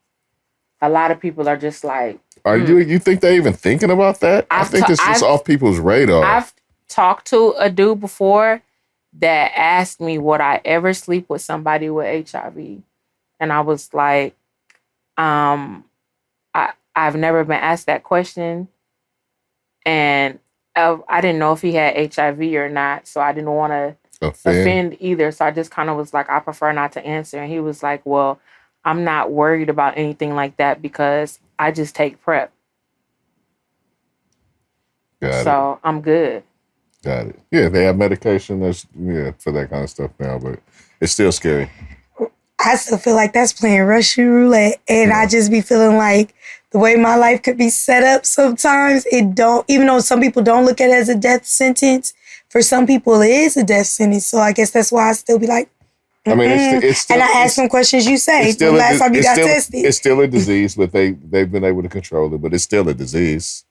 a lot of people are just like... You think they're even thinking about that? I think it's just off people's radar. I've talked to a dude before that asked me, would I ever sleep with somebody with HIV? And I was like, I've never been asked that question. And I didn't know if he had HIV or not, so I didn't want to offend either. So I just kind of was like, I prefer not to answer. And he was like, well, I'm not worried about anything like that because I just take PrEP. So I'm good. Got it. Yeah, they have medication for that kind of stuff now, but it's still scary. I still feel like that's playing Russian roulette. And I just be feeling like the way my life could be set up sometimes, even though some people don't look at it as a death sentence, for some people it is a death sentence. So I guess that's why I still be like, I mean, it's still, and I ask some questions you say. The last time you got tested. It's still a disease, but they've been able to control it. But it's still a disease,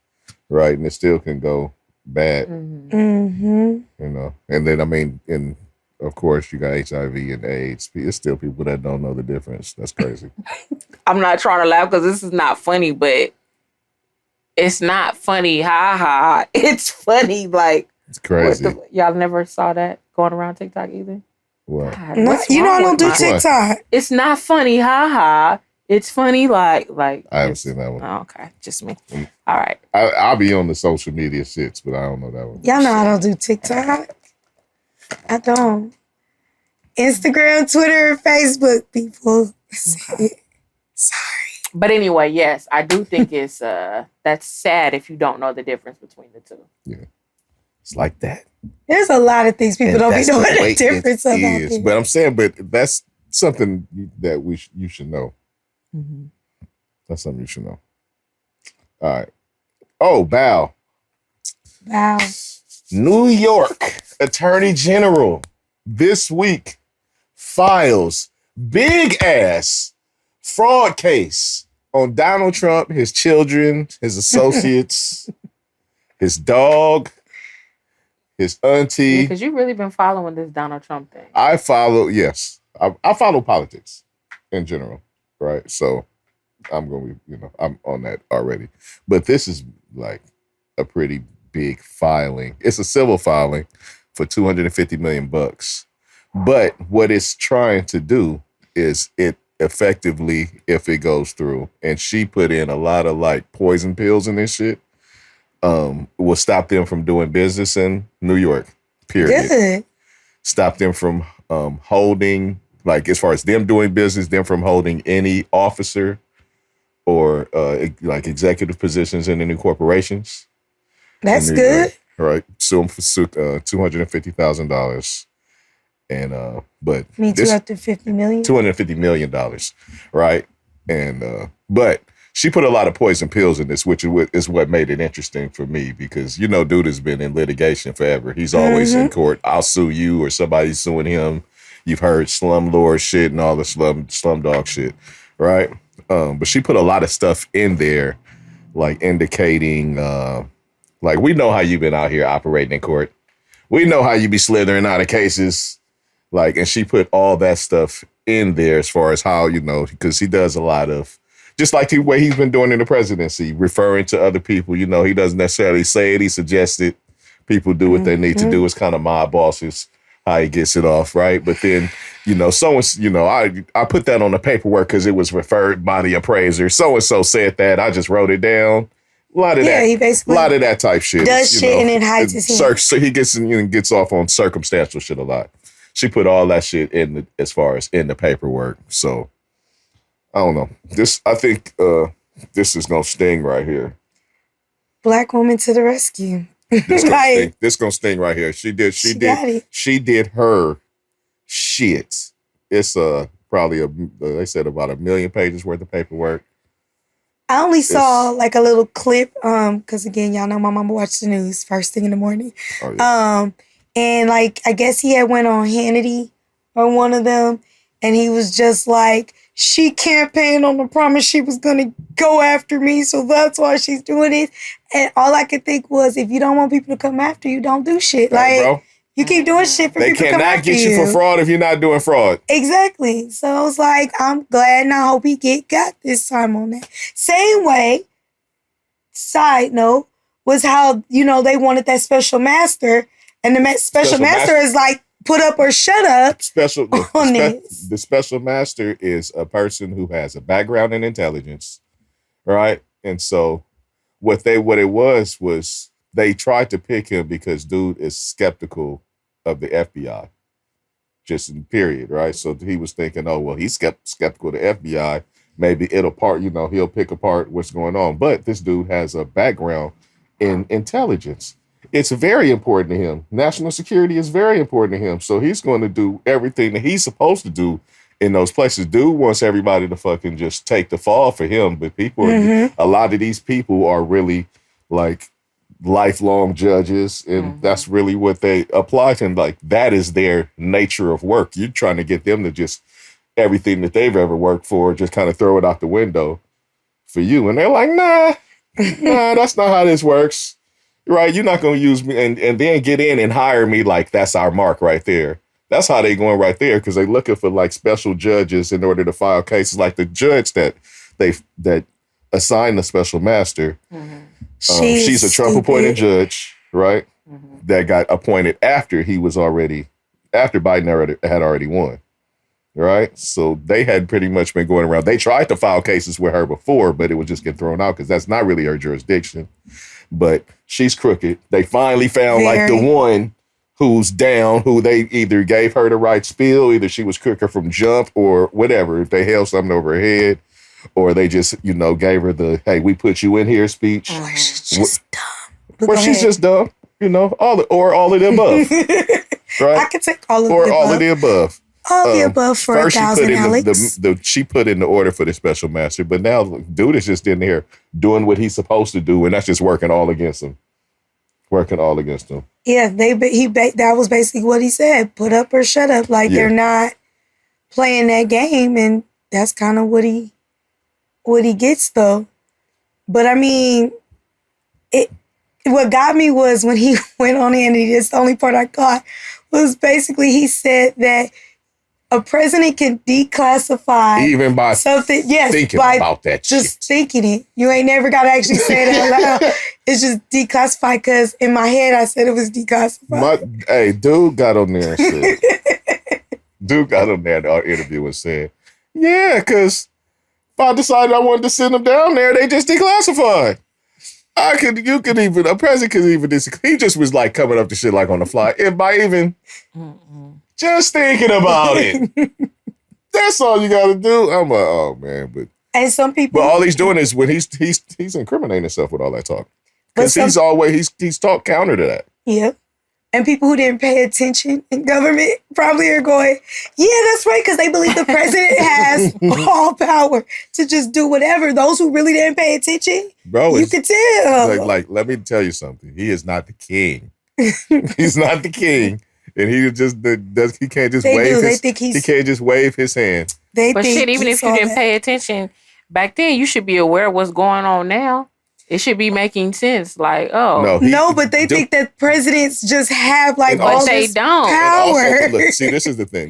right? And it still can go bad. And then, I mean, of course, you got HIV and AIDS. It's still people that don't know the difference. That's crazy. I'm not trying to laugh because this is not funny, but it's not funny. Ha ha. It's funny. Like, it's crazy. Y'all never saw that going around TikTok either? What? God, no, I don't do TikTok. It's not funny. Ha ha. It's funny. Like. I haven't seen that one. Oh, okay. Just me. All right. I'll be on the social media shits, but I don't know that one. Y'all know I don't do TikTok. I don't. Instagram, Twitter, Facebook, people. Okay. Sorry. But anyway, yes, I do think it's that's sad if you don't know the difference between the two. Yeah. It's like that. There's a lot of things people don't be knowing the difference about. But I'm saying, that's something that you should know. Mm-hmm. That's something you should know. All right. Oh, Bow. New York Attorney General this week files big ass fraud case on Donald Trump, his children, his associates, his dog, his auntie. Because you've really been following this Donald Trump thing. I follow politics in general, right? So I'm going to I'm on that already. But this is like a pretty big filing. It's a civil filing for $250 million. But what it's trying to do is it effectively if it goes through. And she put in a lot of like poison pills and this shit. Will stop them from doing business in New York. Period. Good. Stop them from holding, like as far as them doing business, them from holding any officer or like executive positions in any corporations. That's good. Right. So for $250,000. And but $250 million? $250 million. Right. And but she put a lot of poison pills in this, which is what made it interesting for me because, dude has been in litigation forever. He's always in court. I'll sue you or somebody's suing him. You've heard slumlord shit and all the slum dog shit, right? But she put a lot of stuff in there, like indicating, like, we know how you've been out here operating in court. We know how you be slithering out of cases. Like, and she put all that stuff in there as far as how, because he does a lot of, just like the way he's been doing in the presidency, referring to other people. He doesn't necessarily say it. He suggests it. People do what they need to do. It's kind of mob bosses, how he gets it off, right? But then, someone's, I put that on the paperwork because it was referred by the appraiser. So-and-so said that. I just wrote it down. A lot of that. He basically a lot of that type shit. Does shit and then hides his hand. So he gets off on circumstantial shit a lot. She put all that shit in as far as in the paperwork. So I don't know. I think this is gonna sting right here. Black woman to the rescue. This gonna sting right here. She did her shit. It's probably they said about 1 million pages worth of paperwork. I only saw like a little clip, because again, y'all know my mama watched the news first thing in the morning. Oh, yeah. And like I guess he had went on Hannity or one of them, and he was just like, she campaigned on the promise she was gonna go after me, so that's why she's doing it. And all I could think was, if you don't want people to come after you, don't do shit. Like, bro, you keep doing shit for people to come after you. They cannot get you for fraud if you're not doing fraud. Exactly. So I was like, I'm glad and I hope he got this time on that. Same way, side note, was how, they wanted that special master, and the special master is like, put up or shut up. The special master is a person who has a background in intelligence, right? And so what it was they tried to pick him because dude is skeptical of the FBI, just in period, right? So he was thinking, oh, well, he's skeptical of the FBI. Maybe he'll pick apart what's going on. But this dude has a background in intelligence. It's very important to him. National security is very important to him. So he's going to do everything that he's supposed to do in those places. Dude wants everybody to fucking just take the fall for him. But a lot of these people are really like lifelong judges. And that's really what they apply to. And like, that is their nature of work. You're trying to get them to just everything that they've ever worked for, just kind of throw it out the window for you. And they're like, nah, that's not how this works. Right, you're not going to use me and then get in and hire me like that's our mark right there. That's how they going right there, because they're looking for like special judges in order to file cases, like the judge that assigned the special master. She's a Trump-appointed judge, right? That got appointed after Biden had already won, right? So they had pretty much been going around. They tried to file cases with her before, but it would just get thrown out because that's not really her jurisdiction. But she's crooked. They finally found like the one who's down, who they either gave her the right spiel, either she was crooked from jump or whatever. If they held something over her head, or they just, gave her the, hey, we put you in here speech. Or she's just dumb. Or she's just dumb, all of the above. Right? I could take all of the above. Or all of the above. All the above for 1,000, Alex. She put in the order for the special master, but now dude is just in there doing what he's supposed to do, and that's just working all against him. Yeah, that was basically what he said. Put up or shut up. Like, they're not playing that game, and that's kind of what he gets, though. But I mean, what got me was when he went on in, and that's the only part I caught, was basically he said that a president can declassify even by something. Yes, thinking by about that just thinking it. You ain't never got to actually say it out loud. It's just declassified, because in my head I said it was declassified. Dude got on there and said, in our interview and said, Yeah, because if I decided I wanted to send them down there, they just declassified. A president could even he just was like coming up to shit like on the fly. If I even just thinking about it, that's all you got to do. I'm like, oh man, and some people, but all he's doing is when he's incriminating himself with all that talk because he's talked counter to that. Yeah. And people who didn't pay attention in government probably are going, yeah, that's right, because they believe the president has all power to just do whatever. Those who really didn't pay attention, bro, you could tell. Like, let me tell you something. He is not the king. He's not the king, and he can't just he can't just wave his hand. But shit, even if you didn't pay attention back then, you should be aware of what's going on now. It should be making sense. Like, no, but they think that presidents just have like all this power. Also, look, see, this is the thing.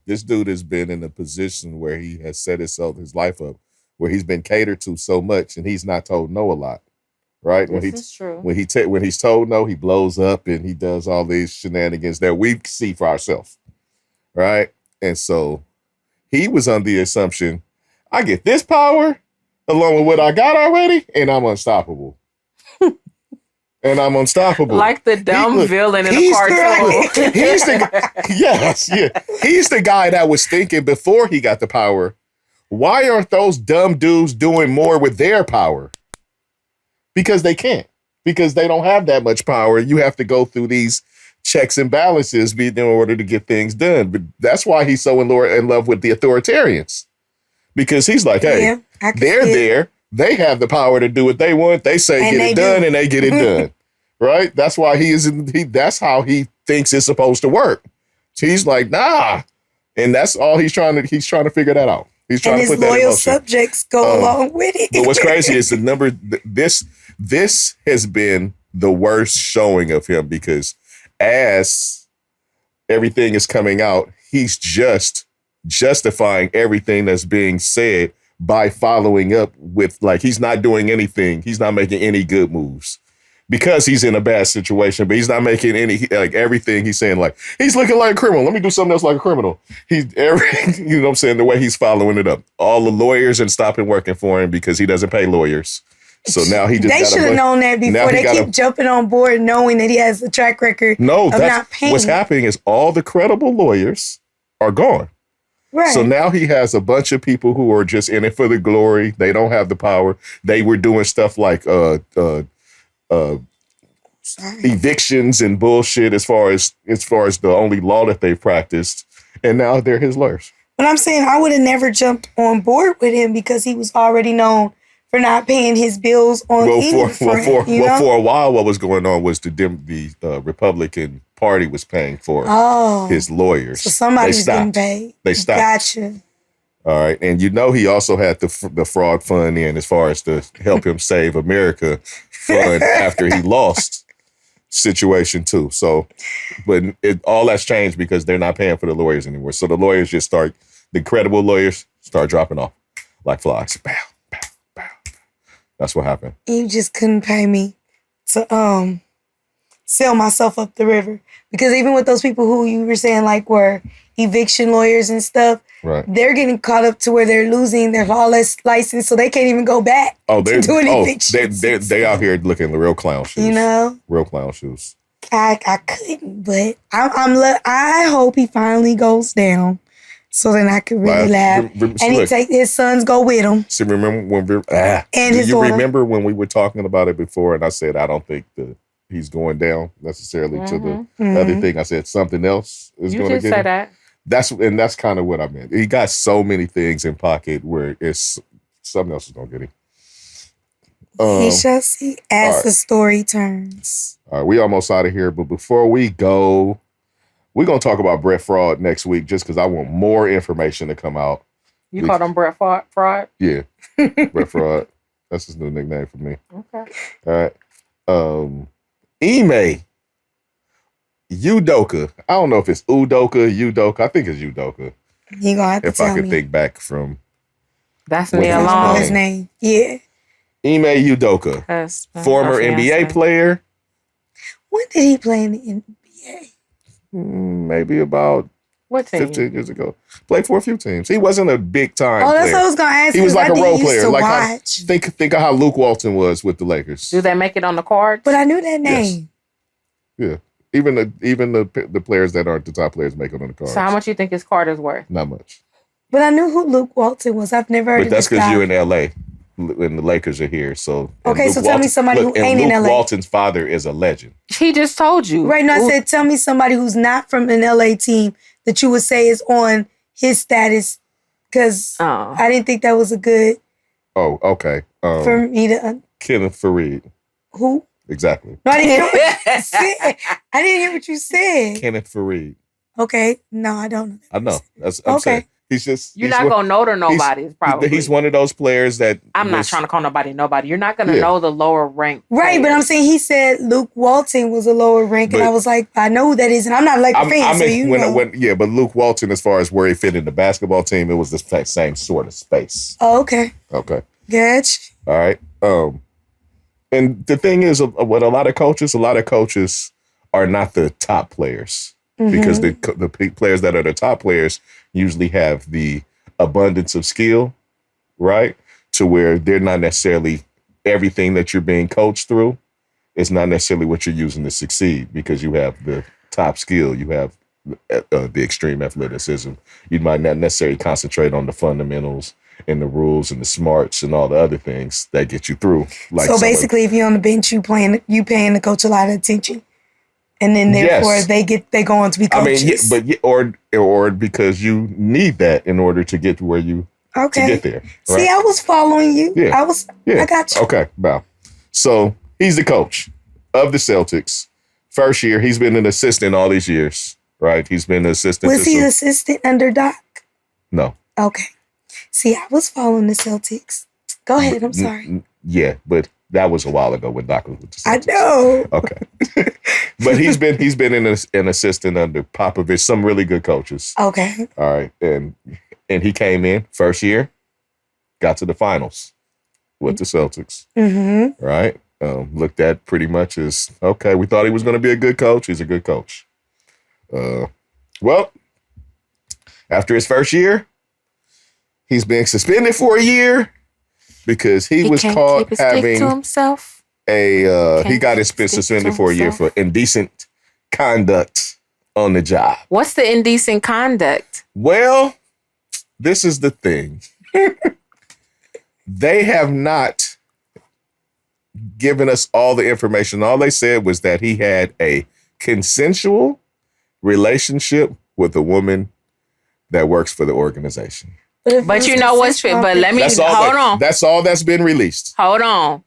This dude has been in a position where he has set his life up, where he's been catered to so much, and he's not told no a lot. Right? This is true. When he's told no, he blows up and he does all these shenanigans that we see for ourselves. Right? And so he was under the assumption, I get this power along with what I got already, and I'm unstoppable. Like the dumb villain in the cartoon. He's the guy that was thinking before he got the power, why aren't those dumb dudes doing more with their power? Because they can't. Because they don't have that much power. You have to go through these checks and balances in order to get things done. But that's why he's so in love with the authoritarians. Because he's like, hey, they're there. They have the power to do what they want. They say get it done, and they get it done. Right? That's why that's how he thinks it's supposed to work. He's like, nah. And that's all he's trying to figure that out. He's trying to put that in motion. And his loyal subjects go along with it. But what's crazy is the number, this has been the worst showing of him because as everything is coming out, he's just justifying everything that's being said by following up with, like, he's not doing anything. He's not making any good moves because he's in a bad situation, but he's not making everything he's saying, like, he's looking like a criminal. Let me do something else like a criminal. You know what I'm saying? The way he's following it up. All the lawyers are stopping working for him because he doesn't pay lawyers. So now he just They should have known that before. They keep jumping on board knowing that he has a track record of not paying. What's happening is all the credible lawyers are gone. Right. So now he has a bunch of people who are just in it for the glory. They don't have the power. They were doing stuff like evictions and bullshit as far as the only law that they've practiced. And now they're his lawyers. But I'm saying I would have never jumped on board with him because he was already known for not paying his bills on for a while, what was going on was the Republican Party was paying for his lawyers. So somebody's getting paid. They stopped. Gotcha. All right. And he also had the fraud fund in as far as to help him save America fund after he lost situation too. So, but all that's changed because they're not paying for the lawyers anymore. So the lawyers the credible lawyers start dropping off like flies. Bow, bow, bow. That's what happened. You just couldn't pay me to sell myself up the river. Because even with those people who you were saying like were eviction lawyers and stuff, right, they're getting caught up to where they're losing their lawless license, so they can't even go back to doing evictions. They out here looking the real clown shoes. You know? Real clown shoes. I couldn't, but I hope he finally goes down so then I can really laugh. And he take his sons go with him. See, remember when remember when we were talking about it before and I said I don't think he's going down necessarily to the other thing. I said something else is going to get him. You just said that. That's kind of what I meant. He got so many things in pocket where it's something else is going to get him. He shall see as the story turns. All right, we almost out of here, but before we go, we're going to talk about Brett Fraud next week just because I want more information to come out. You called him Brett Fraud? Yeah, Brett Fraud. That's his new nickname for me. Okay. All right. Ime Udoka. I don't know if it's Udoka. I think it's Udoka. You gonna have to tell me. If I could think back from. That's his name. Yeah. Ime Udoka, former NBA player. When did he play in the NBA? Maybe about What team? 15 years ago. Played for a few teams. He wasn't a big time Oh, that's player. what I was going to ask. He was like a role player. Like watch. think of how Luke Walton was with the Lakers. Do they make it on the card? But I knew that name. Yes. Yeah. Even the players that aren't the top players make it on the card. So how much you think his card is worth? Not much. But I knew who Luke Walton was. I've never heard of But that's this because guy. you're in LA and the Lakers are here. So okay, so tell me somebody who ain't in LA. Luke Walton's father is a legend. He just told you. Right now, I said, tell me somebody who's not from an LA team that you would say is on his status, because I didn't think that was a good. Oh, okay. For me to. Kenneth Fareed. Who? Exactly. No, I didn't hear what you said. I didn't hear what you said. Kenneth Fareed. Okay. No, I don't know. I know. I'm saying. He's just. You're not going to know to nobody, probably. He's one of those players that. I'm not trying to call nobody. You're not going to know the lower rank. Right, but I'm saying he said Luke Walton was a lower rank, and I was like, I know who that is, and I'm not like a fan, so you know. But Luke Walton, as far as where he fit in the basketball team, it was the same sort of space. Oh, okay. Okay. Gotcha. All right. And the thing is, what a lot of coaches are not the top players, because the players that are the top players usually have the abundance of skill, right? To where they're not necessarily everything that you're being coached through. It's not necessarily what you're using to succeed, because you have the top skill. You have the extreme athleticism. You might not necessarily concentrate on the fundamentals and the rules and the smarts and all the other things that get you through. Like so basically, if you're on the bench, you paying the coach a lot of attention. And then therefore they go on to be coaches. Or because you need that in order to get to where you to get there. Right? See, I was following you. Yeah. I got you. Okay, wow. So he's the coach of the Celtics. First year, he's been an assistant all these years, right? He's been an assistant. Was he assistant under Doc? No. Okay. See, I was following the Celtics. Go ahead. I'm sorry. Yeah, but that was a while ago when Doc was with the Celtics. I know. Okay. But he's been an assistant under Popovich, some really good coaches. Okay. All right. And he came in first year, got to the finals with the Celtics. Mm-hmm. Right. Looked at pretty much as, okay, we thought he was going to be a good coach. He's a good coach. Well, after his first year, he's being suspended for a year because he was caught having to himself. He got suspended for a year for indecent conduct on the job. What's the indecent conduct? Well, this is the thing. They have not given us all the information. All they said was that he had a consensual relationship with a woman that works for the organization. But you know what's fit? But let me hold on. That's all that's been released. Hold on.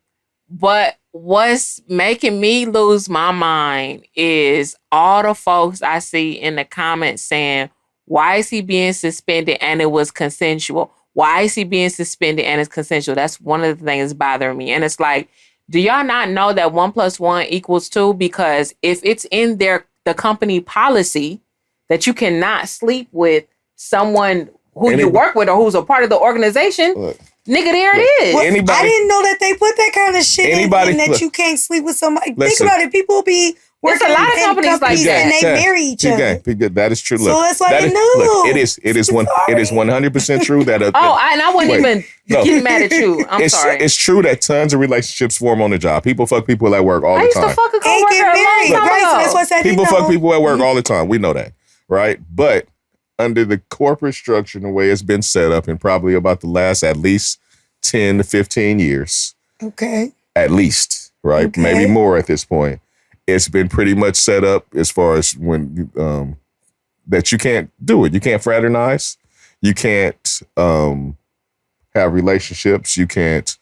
But what's making me lose my mind is all the folks I see in the comments saying, why is he being suspended and it was consensual? Why is he being suspended and it's consensual? That's one of the things bothering me. And it's like, do y'all not know that 1 + 1 = 2? Because if it's in the company policy that you cannot sleep with someone who you work with or who's a part of the organization, nigga, there it is. Well, I didn't know that they put that kind of shit in that you can't sleep with somebody. Think about it. People be working a lot of companies like that. And they marry each other. That is true. Look, so that's why I know. It is 100% true that. And I wasn't even getting mad at you. I'm sorry. It's true that tons of relationships form on the job. People fuck people at work all the time. I used to fuck a coworker a long time ago. That's what I said. People fuck people at work all the time. We know that, right? But under the corporate structure and the way it's been set up, and probably about the last at least 10 to 15 years. Okay. At least, right? Okay. Maybe more at this point. It's been pretty much set up as far as when that you can't do it. You can't fraternize. You can't have relationships. You can't.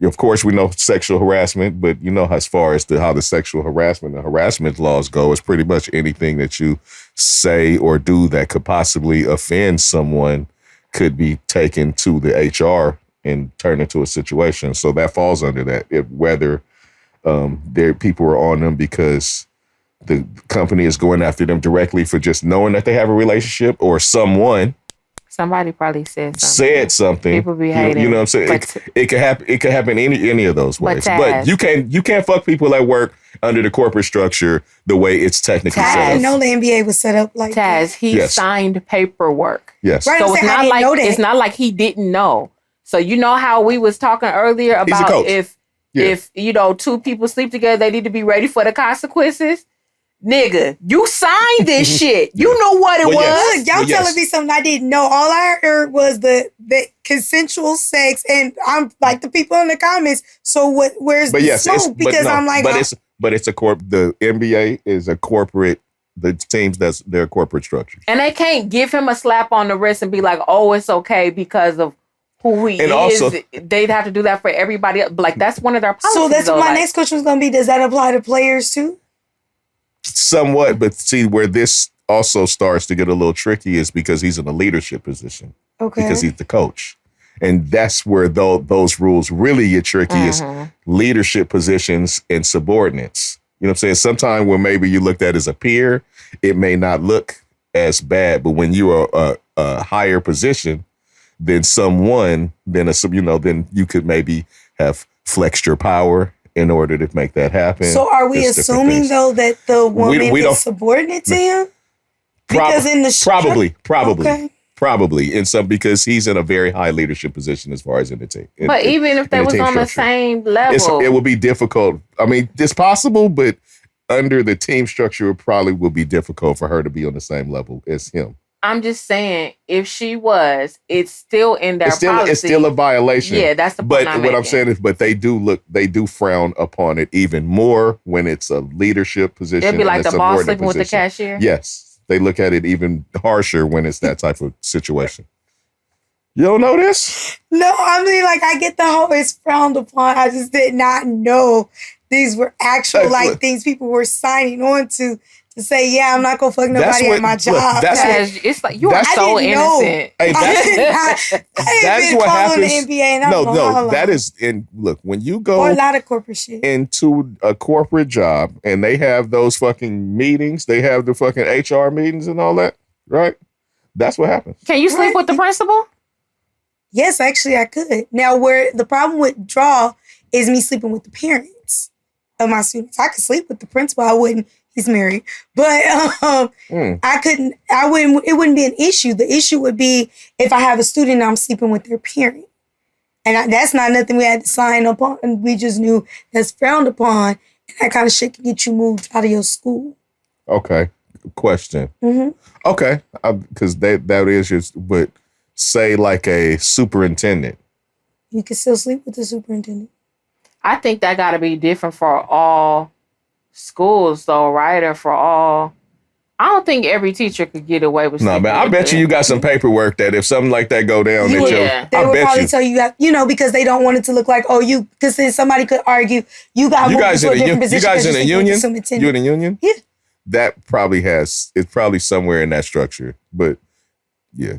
Of course, we know sexual harassment, but you know, as far as how the sexual harassment and harassment laws go, it's pretty much anything that you say or do that could possibly offend someone could be taken to the HR and turned into a situation. So that falls under that. Whether their people are on them because the company is going after them directly for just knowing that they have a relationship, or someone Somebody probably said something. People be hating. You know what I'm saying? It could happen. It could happen any of those ways. But you can't fuck people at work under the corporate structure the way it's technically set up. I didn't know the NBA was set up like that. He signed paperwork. Yes. Right, so it's not like he didn't know. So you know how we was talking earlier about if you know two people sleep together, they need to be ready for the consequences. Nigga, you signed this shit. You know what it was. Look, y'all telling me something I didn't know. All I heard was the consensual sex, and I'm like the people in the comments. So where's the smoke? Because I'm like, but it's a the NBA is a corporate. The teams their corporate structure, and they can't give him a slap on the wrist and be like, "Oh, it's okay because of who he is." Also, they'd have to do that for everybody else. Like that's one of their policies. So that's what my next question was going to be. Does that apply to players too? Somewhat, but see where this also starts to get a little tricky is because he's in a leadership position. Okay. Because he's the coach. And that's where those rules really get tricky is leadership positions and subordinates. You know what I'm saying? Sometimes when maybe you looked at as a peer, it may not look as bad. But when you are a higher position than someone, then you could maybe have flexed your power in order to make that happen. So are we assuming though that the woman is subordinate to him? Because in the probably in some because he's in a very high leadership position as far as in the team. But even if they was on the same level, it would be difficult. I mean, it's possible, but under the team structure, it probably will be difficult for her to be on the same level as him. I'm just saying, if she was, it's still in their policy. It's still a violation. Yeah, that's the point. But what I'm saying is, but they do frown upon it even more when it's a leadership position. It'd be like the boss sleeping with the cashier. Yes, they look at it even harsher when it's that type of situation. You don't know this? No, I mean, like I get the whole it's frowned upon. I just did not know these were actual things people were signing on to say, yeah, I'm not gonna fuck nobody at my job. It's like you are so innocent. Hey, that's what happens. The NBA and that is look, when you go or a lot of corporate shit into a corporate job and they have those fucking meetings, they have the fucking HR meetings and all that, right? That's what happens. Can you sleep with the principal? Yes, actually I could. Now where the problem with draw is me sleeping with the parents of my students. I could sleep with the principal. I wouldn't. He's married, but I couldn't. I wouldn't. It wouldn't be an issue. The issue would be if I have a student and I'm sleeping with their parent, and that's not nothing we had to sign up on. We just knew that's frowned upon, and that kind of shit can get you moved out of your school. Okay, question. Okay, because that is just. But say like a superintendent, you can still sleep with the superintendent. I think that got to be different for all schools though, right? Or for all, I don't think every teacher could get away with. No, man, I bet you got some paperwork that if something like that go down, they would probably tell you, because they don't want it to look like, because then somebody could argue you got moved to a different position. You guys in a union? You in a union? Yeah. That probably it's probably somewhere in that structure, but yeah.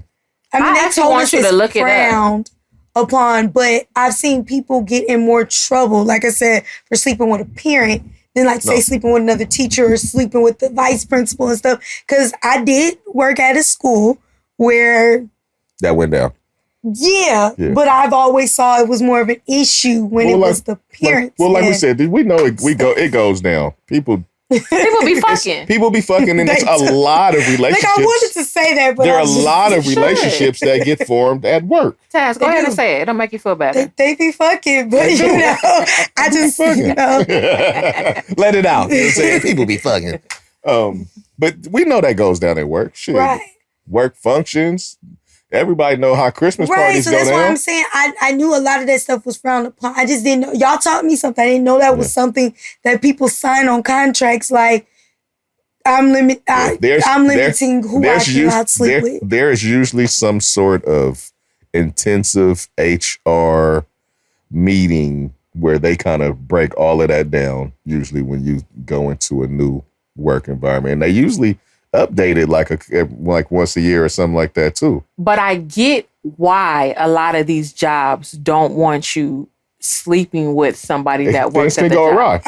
I mean, they told us it's frowned upon, but I've seen people get in more trouble, like I said, for sleeping with a parent. Then say sleeping with another teacher or sleeping with the vice principal and stuff. Because I did work at a school where that went down. Yeah, but I've always saw it was more of an issue when it was the parents. Like we said, we know it goes down. People be fucking. People be fucking, and there's a lot of relationships. Like I wanted to say that, but there are a lot of relationships that get formed at work. Taz, go ahead and say it. It'll make you feel better. They be fucking, but I just let it out. You know what I'm saying? People be fucking. But we know that goes down at work. Shit. Right. Work functions. Everybody know how Christmas parties go down. So that's why I'm saying I knew a lot of that stuff was frowned upon. I just didn't know. Y'all taught me something. I didn't know that was something that people sign on contracts. Like I'm limiting who I cannot sleep with. There's usually some sort of intensive HR meeting where they kind of break all of that down. Usually when you go into a new work environment, and they usually update it like once a year or something like that too. But I get why a lot of these jobs don't want you sleeping with somebody that works at the job.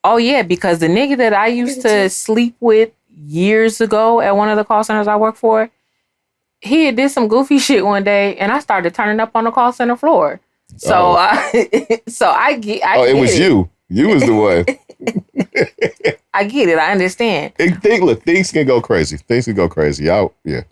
Oh yeah, because the nigga that I used to sleep with years ago at one of the call centers I worked for, he had did some goofy shit one day, and I started turning up on the call center floor. So, it was you. You was the one. I get it. I understand. Look, things can go crazy. Things can go crazy.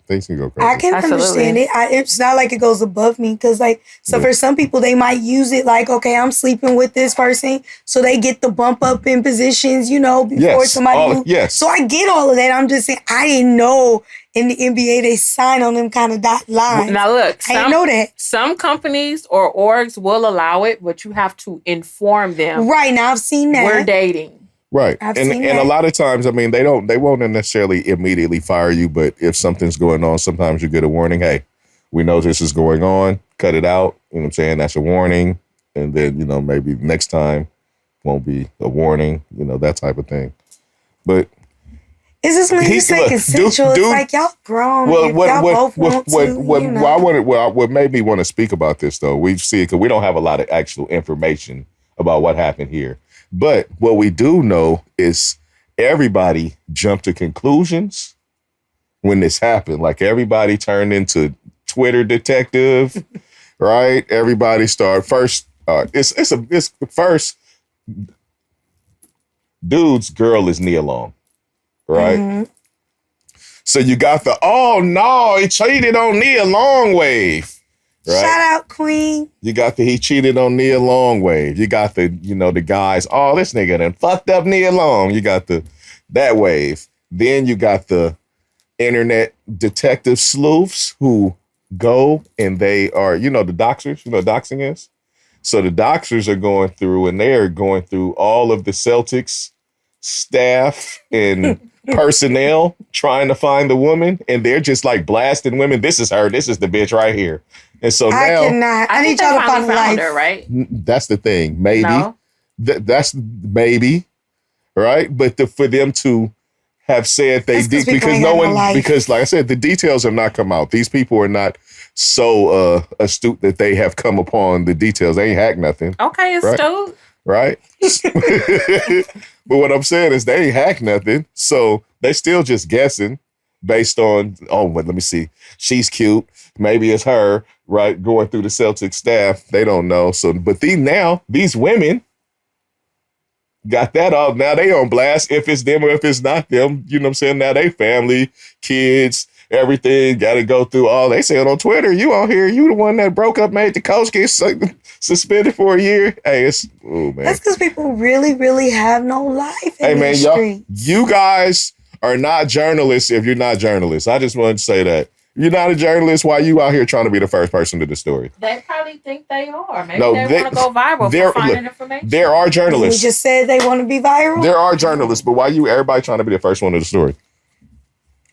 Things can go crazy. I can understand it. It's not like it goes above me because, for some people, they might use it like, okay, I'm sleeping with this person, so they get the bump up in positions, before somebody moves. Yes. So I get all of that. I'm just saying, I didn't know in the NBA they sign on them kind of dot lines. Now look, I didn't know that. Some companies or orgs will allow it, but you have to inform them. Right, now I've seen that. We're dating. Right. I've and seen that. a lot of times, I mean, they won't necessarily immediately fire you, but if something's going on, sometimes you get a warning. Hey, we know this is going on. Cut it out. You know what I'm saying? That's a warning. And then, maybe next time won't be a warning, that type of thing. But is this when you say consensual? It's like y'all grown. What made me want to speak about this, though, we see it because we don't have a lot of actual information about what happened here. But what we do know is everybody jumped to conclusions when this happened. Like everybody turned into Twitter detective, right? Everybody started first. It's first dude's girl is Nia Long, right? Mm-hmm. So you got the he cheated on Nia Long wave. Right? Shout out, Queen. You got he cheated on Nia Long wave. You got the guys, this nigga done fucked up Nia Long. You got that wave. Then you got the internet detective sleuths who go and they are, the doxers, what doxing is? So the doxers are going through and they're going through all of the Celtics staff and personnel trying to find the woman, and they're just like blasting women. This is her. This is the bitch right here. And so I need y'all to find her, right? That's the thing. Maybe. No. That's maybe. Right? But for them to have said they did because like I said, the details have not come out. These people are not so astute that they have come upon the details. They ain't hacked nothing. Okay, astute. Right? But what I'm saying is they ain't hacked nothing. So they still just guessing based on, let me see. She's cute. Maybe it's her, right? Going through the Celtics staff. They don't know. So, but these women got that off. Now they on blast. If it's them or if it's not them, you know what I'm saying? Now they family, kids, everything got to go through all. They said on Twitter, you on here, you the one that broke up, made the coach get suspended for a year. Hey, man. That's because people really, really have no life in man, streets. You guys are not journalists if you're not journalists. I just wanted to say that. You're not a journalist. Why you out here trying to be the first person to the story? They probably think they are. Maybe they want to go viral for finding information. There are journalists. You just said they want to be viral? There are journalists, but why everybody trying to be the first one to the story?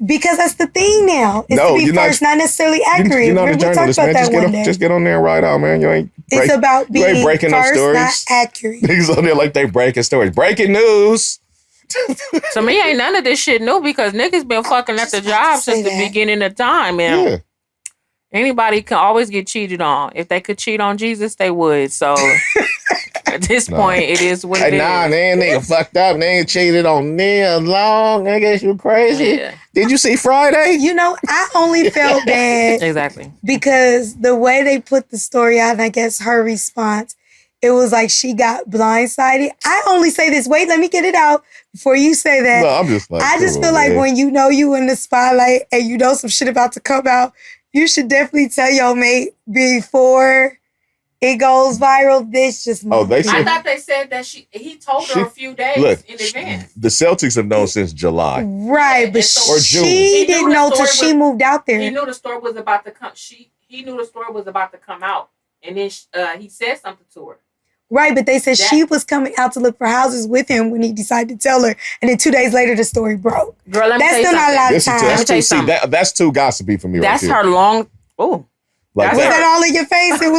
Because that's the thing now. It's to be first, not necessarily accurate. You're not a journalist, man. Just get on there and write out, man. It's about being breaking first, no stories. not accurate. Niggas on there like they breaking stories. Breaking news. To me, ain't none of this shit new because niggas been fucking at the job since the beginning of time. And anybody can always get cheated on. If they could cheat on Jesus, they would. So at this point, it is what it is. Nah, man, nigga fucked up. They ain't cheated on Nia Long. I guess you crazy. Yeah. Did you see Friday? I only felt bad. Exactly. Because the way they put the story out, and I guess her response, it was like she got blindsided. I only say this. Wait, let me get it out before you say that. No, I'm just like, I just feel like when you in the spotlight and some shit about to come out, you should definitely tell your mate before it goes viral. This just I thought they said that he told her a few days in advance. The Celtics have known since July. Right, but she didn't know till she moved out there. He knew the story was about to come. He knew the story was about to come out. And then he said something to her. Right, but they said she was coming out to look for houses with him when he decided to tell her. And then 2 days later, the story broke. Girl, let me tell you still something. Not a lot of time. That's too gossipy for me. That's right her long. Oh, like was that all in your face? It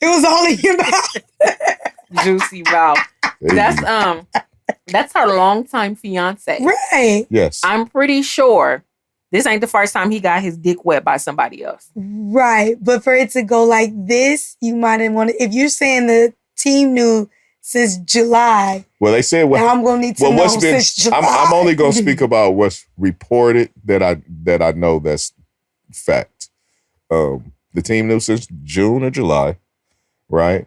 was all in your mouth. Juicy mouth. That's her longtime fiance. Right. Yes. I'm pretty sure this ain't the first time he got his dick wet by somebody else. Right, but for it to go like this, you might want to. If you're saying the team knew since July. Well, they said now I'm gonna need to know since July. I'm only gonna speak about what's reported that I know that's fact. The team knew since June or July, right?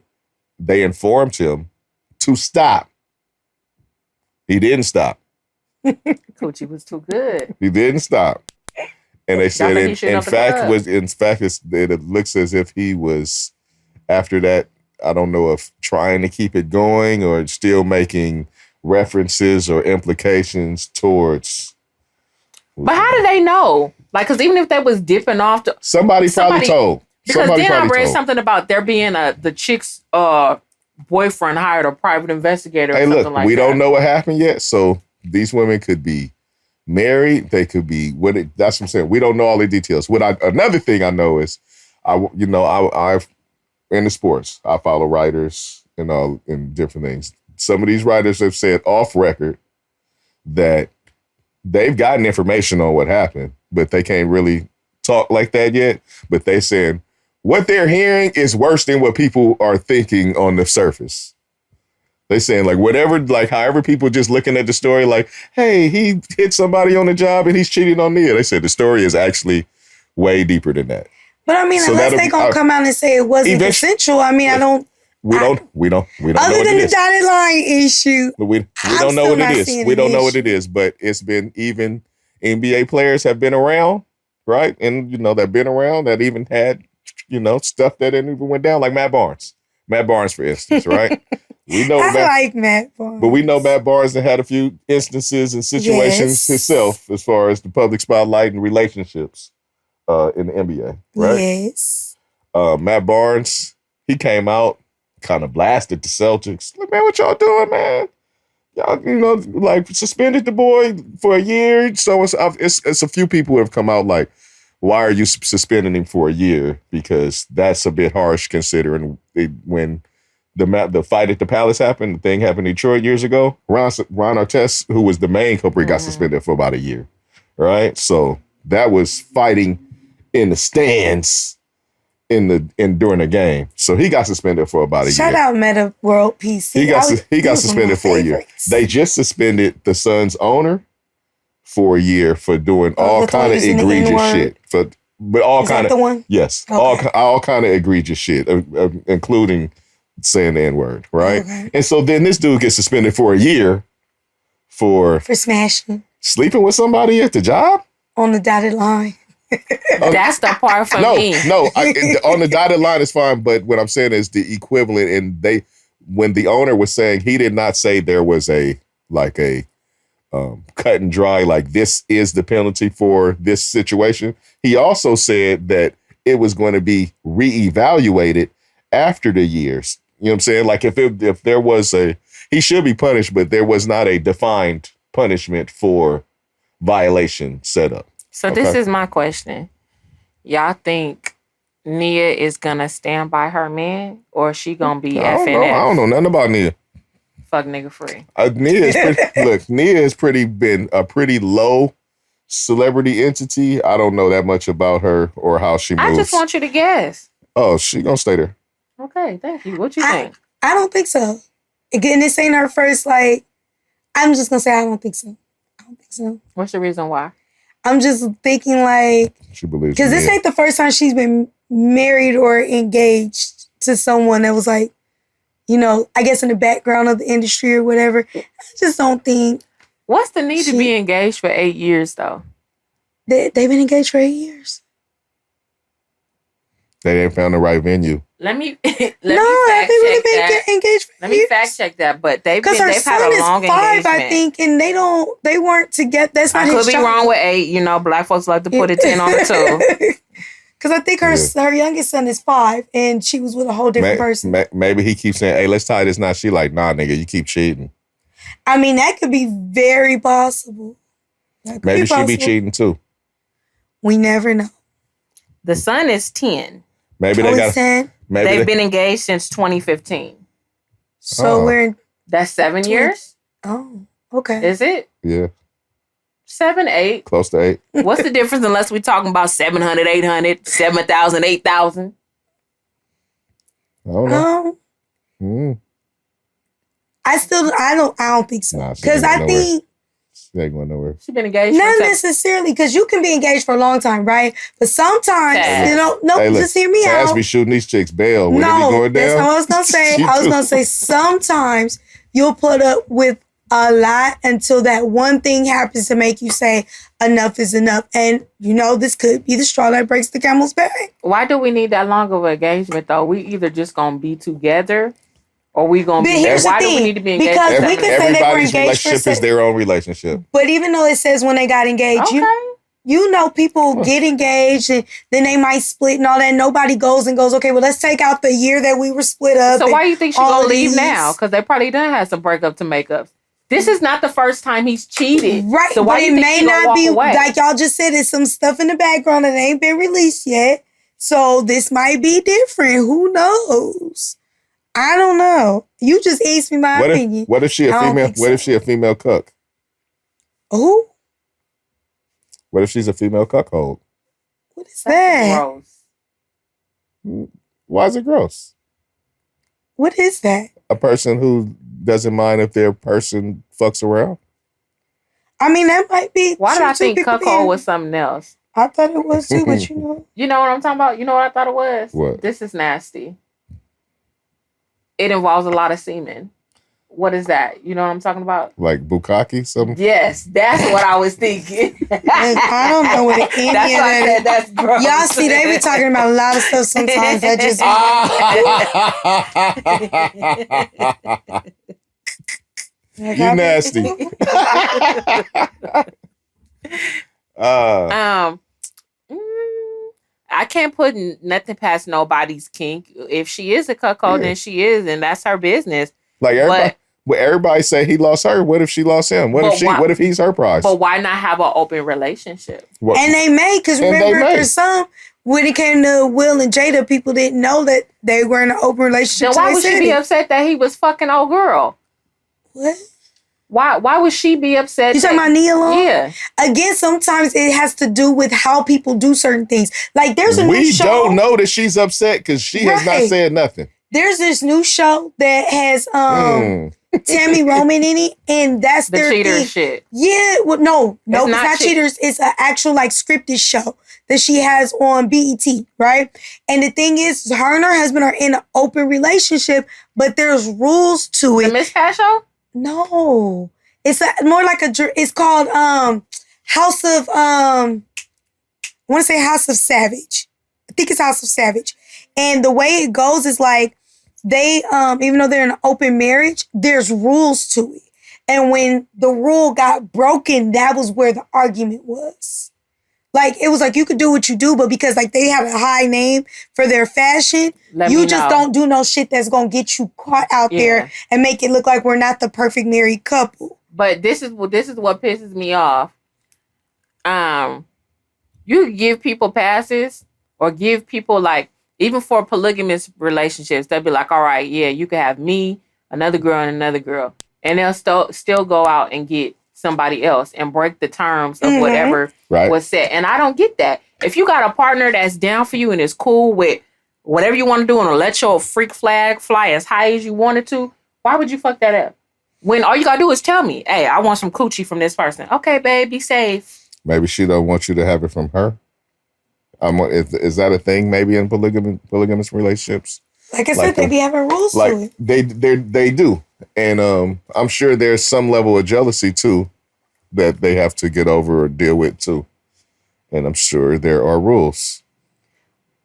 They informed him to stop. He didn't stop. Coochie was too good. He didn't stop. And they said, in fact, it looks as if he was, after that, I don't know if trying to keep it going or still making references or implications towards. But how do they know? Like, because even if they was dipping off, somebody probably told. Because then I read something about there being the chick's boyfriend hired a private investigator. Hey, look, we don't know what happened yet. So these women could be married. They could be that's what I'm saying. We don't know all the details. Another thing I know is, I've in the sports, I follow writers and different things. Some of these writers have said off record that they've gotten information on what happened, but they can't really talk like that yet. But they saying what they're hearing is worse than what people are thinking on the surface. They saying however people just looking at the story like, hey, he hit somebody on the job and he's cheating on Nia. They said the story is actually way deeper than that. But I mean, unless they gonna come out and say it wasn't consensual, I mean, we don't know other than the dotted line issue. We don't know what it is. We don't know what it is, but it's been, even NBA players have been around, right? And they've been around that even had, stuff that didn't even went down, like Matt Barnes. Matt Barnes, for instance, right? We know Matt Barnes. But we know Matt Barnes that had a few instances and situations himself as far as the public spotlight and relationships in the NBA, right? Yes. Matt Barnes, he came out, kind of blasted the Celtics. Like, man, what y'all doing, man? Y'all, suspended the boy for a year. So it's a few people who have come out like, why are you suspending him for a year? Because that's a bit harsh considering when the fight at the Palace happened, the thing happened in Detroit years ago. Ron Artest, who was the main culprit, got suspended for about a year, right? So that was fighting in the stands during the game. So he got suspended for about a year. Shout out Meta World PC. He got suspended for a year. They just suspended the Suns owner for a year for doing all kind of egregious shit. But all kind of the one? Yes. Okay. All kind of egregious shit, including saying the N-word, right? Okay. And so then this dude gets suspended for a year for smashing, sleeping with somebody at the job on the dotted line. That's the part for me. No, on the dotted line is fine, but what I'm saying is the equivalent. And when the owner was saying, he did not say there was a cut and dry, like this is the penalty for this situation. He also said that it was going to be reevaluated after the years. You know what I'm saying? Like if there was he should be punished, but there was not a defined punishment for violation set up. So this is my question. Y'all think Nia is going to stand by her man, or is she going to be FNF? I don't know nothing about Nia. Fuck nigga free. Nia has been a pretty low celebrity entity. I don't know that much about her or how she moves. I just want you to guess. Oh, she going to stay there. Okay, thank you. What you think? I don't think so. Again, this ain't her first, I'm just going to say I don't think so. What's the reason why? I'm just thinking she believes, because this ain't the first time she's been married or engaged to someone that was I guess in the background of the industry or whatever. I just don't think. What's the need to be engaged for 8 years though? They've been engaged for 8 years. They didn't found the right venue. Let me fact check that. Engaged for Let me fact check that. But they've had a long 5, engagement. I think, and they weren't together. That's not. I could be wrong with 8. Black folks like to put a 10 on the 2. Because I think her youngest son is 5, and she was with a whole different person. Maybe he keeps saying, "Hey, let's tie this knot." She like, "Nah, nigga, you keep cheating." I mean, that could be very possible. Maybe she be cheating too. We never know. The son is 10. Maybe they got. They've been engaged since 2015. So that's 7 years. Oh, okay. Is it? Yeah. 7, 8. Close to 8. What's the difference unless we're talking about 700, 800, 7,000, 8,000? I don't know. I don't think so. Because I think She ain't going nowhere. She been engaged. Not necessarily, because you can be engaged for a long time, right? But sometimes, hey, just hear me out. Taz be shooting these chicks bail. When no, be going down, that's not what I was gonna say. I was gonna say sometimes you'll put up with a lot until that one thing happens to make you say enough is enough. And this could be the straw that breaks the camel's back. Why do we need that long of an engagement though? We either just gonna be together or we gonna be. Why do we need to be engaged? Because we can say they were engaged. Relationship is their own relationship. But even though it says when they got engaged, people get engaged and then they might split and all that. Nobody goes, okay, well, let's take out the year that we were split up. So why do you think she's gonna leave now? Because they probably done have some breakup to make up. This is not the first time he's cheated. Right. So why but it may not be, like y'all just said, there's some stuff in the background that ain't been released yet. So this might be different. Who knows? I don't know. You just asked me my opinion. What if she a female? What if she a female cuck? Who? What if she's a female cuckold? What is that? Gross. Why is it gross? What is that? A person who doesn't mind if their person fucks around? I mean, that might be. Why did I think cuckold was something else? I thought it was too, but you know. You know what I'm talking about? You know what I thought it was? What? This is nasty. It involves a lot of semen. What is that? You know what I'm talking about? Like bukkake, something? Yes, that's what I was thinking. I don't know what it is. That's why I said that's gross. Y'all see, they be talking about a lot of stuff sometimes that just... You nasty. I can't put nothing past nobody's kink. If she is a cuckold, then she is, and that's her business. Like everybody say he lost her. What if she lost him? What if he's her prize? But why not have an open relationship? And they may, because remember, for some, when it came to Will and Jada, people didn't know that they were in an open relationship. Then why would she be upset that he was fucking old girl? What? Why would she be upset? You talking about Nia Long? Yeah. Again, sometimes it has to do with how people do certain things. Like there's a new show. We don't know that she's upset because she has not said nothing. There's this new show that has Tammy Roman in it, and that's the their cheater thing. Shit. Yeah, well, no, it's not cheaters. It's an actual scripted show that she has on BET, right? And the thing is, her and her husband are in an open relationship, but there's rules to it. The Miss Pat show? No, it's more like it's called House of I want to say House of Savage. I think it's House of Savage. And the way it goes is like they even though they're in an open marriage, there's rules to it. And when the rule got broken, that was where the argument was. Like, it was like, you could do what you do, but because they have a high name for their fashion, you just don't do no shit that's going to get you caught out there and make it look like we're not the perfect married couple. But this is what pisses me off. You give people passes or give people even for polygamous relationships, they'll be like, all right, yeah, you can have me, another girl, and another girl. And they'll still go out and get somebody else and break the terms of whatever was set. And I don't get that. If you got a partner that's down for you and is cool with whatever you want to do and let your freak flag fly as high as you want it to, why would you fuck that up? When all you gotta do is tell me, hey, I want some coochie from this person. Okay, babe, be safe. Maybe she don't want you to have it from her. Is that a thing maybe in polygamous relationships? Like I said, they be having rules to it. They do. And I'm sure there's some level of jealousy too that they have to get over or deal with too. And I'm sure there are rules.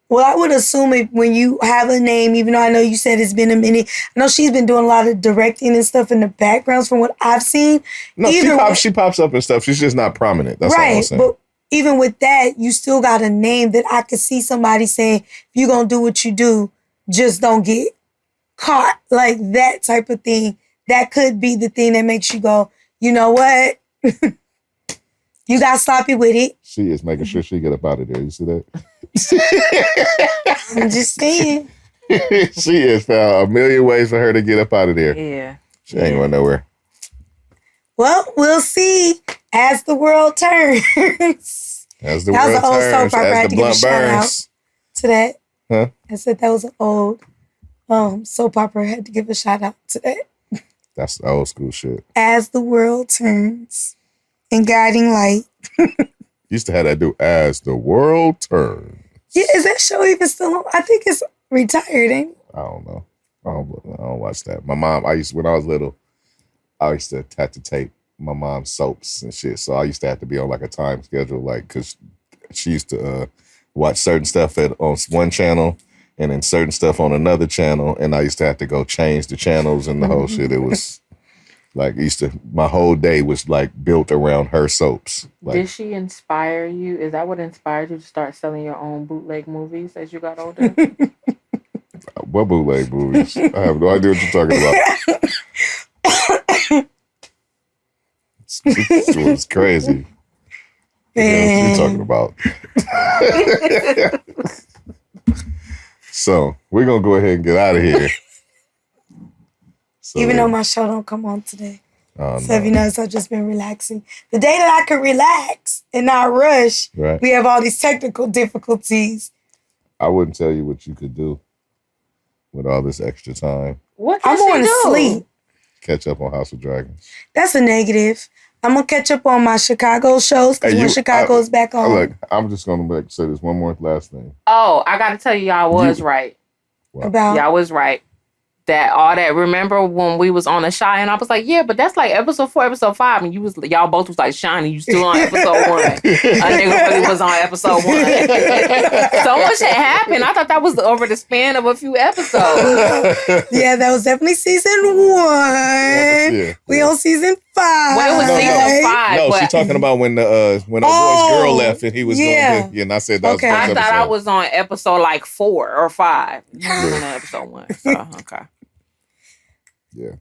Well, I would assume when you have a name, even though I know you said it's been a minute, I know she's been doing a lot of directing and stuff in the backgrounds from what I've seen. No, she pops up and stuff. She's just not prominent. That's all I'm saying. But even with that, you still got a name that I could see somebody saying, if you're going to do what you do, just don't get caught. Like that type of thing. That could be the thing that makes you go, you know what? You got sloppy with it. She is making sure she get up out of there. You see that? I'm just saying. She has found a million ways for her to get up out of there. Yeah. She ain't going nowhere. Well, we'll see as the world turns. As the world turns, as the blunt burns. To that. Huh? I said that was an old soap opera. I had to give a shout out to that. That's the old school shit. As the world turns. and Guiding Light. Used to have that dude As the World Turns. Yeah, is that show even still on? I think it's retired, ain't it? I don't know. I don't watch that. My mom, when I was little, I used to have to tape my mom's soaps and shit. So I used to have to be on like a time schedule, like, because she used to watch certain stuff on one channel and then certain stuff on another channel. And I used to have to go change the channels and the whole shit. It was like, my whole day was like built around her soaps. Like, did she inspire you? Is that what inspired you to start selling your own bootleg movies as you got older? What bootleg movies? I have no idea what you're talking about. This was crazy. What are you talking about? So we're gonna go ahead and get out of here. So, even though my show don't come on today. Oh, so if you notice, I've just been relaxing. The day that I could relax and not rush, right. We have all these technical difficulties. I wouldn't tell you what you could do with all this extra time. What I'm going to sleep. Catch up on House of Dragons. That's a negative. I'm going to catch up on my Chicago shows because when Chicago is back on. Look, I'm just going to say this one more last thing. Oh, I got to tell you, y'all was right. What? Y'all was right. Remember when we was on a Shy and I was like, yeah, but that's like episode 4, episode 5, and y'all both was like, Shanni, you still on episode 1. A nigga really was on episode 1. So much had happened. I thought that was over the span of a few episodes. Yeah, that was definitely season 1. Yeah. We on season 5. Well, it was season 5. No, she's talking about when the boy's girl left and he was doing it. Yeah, and I said that was I thought I was on episode like 4 or 5. You was on episode 1. So, okay. Yeah.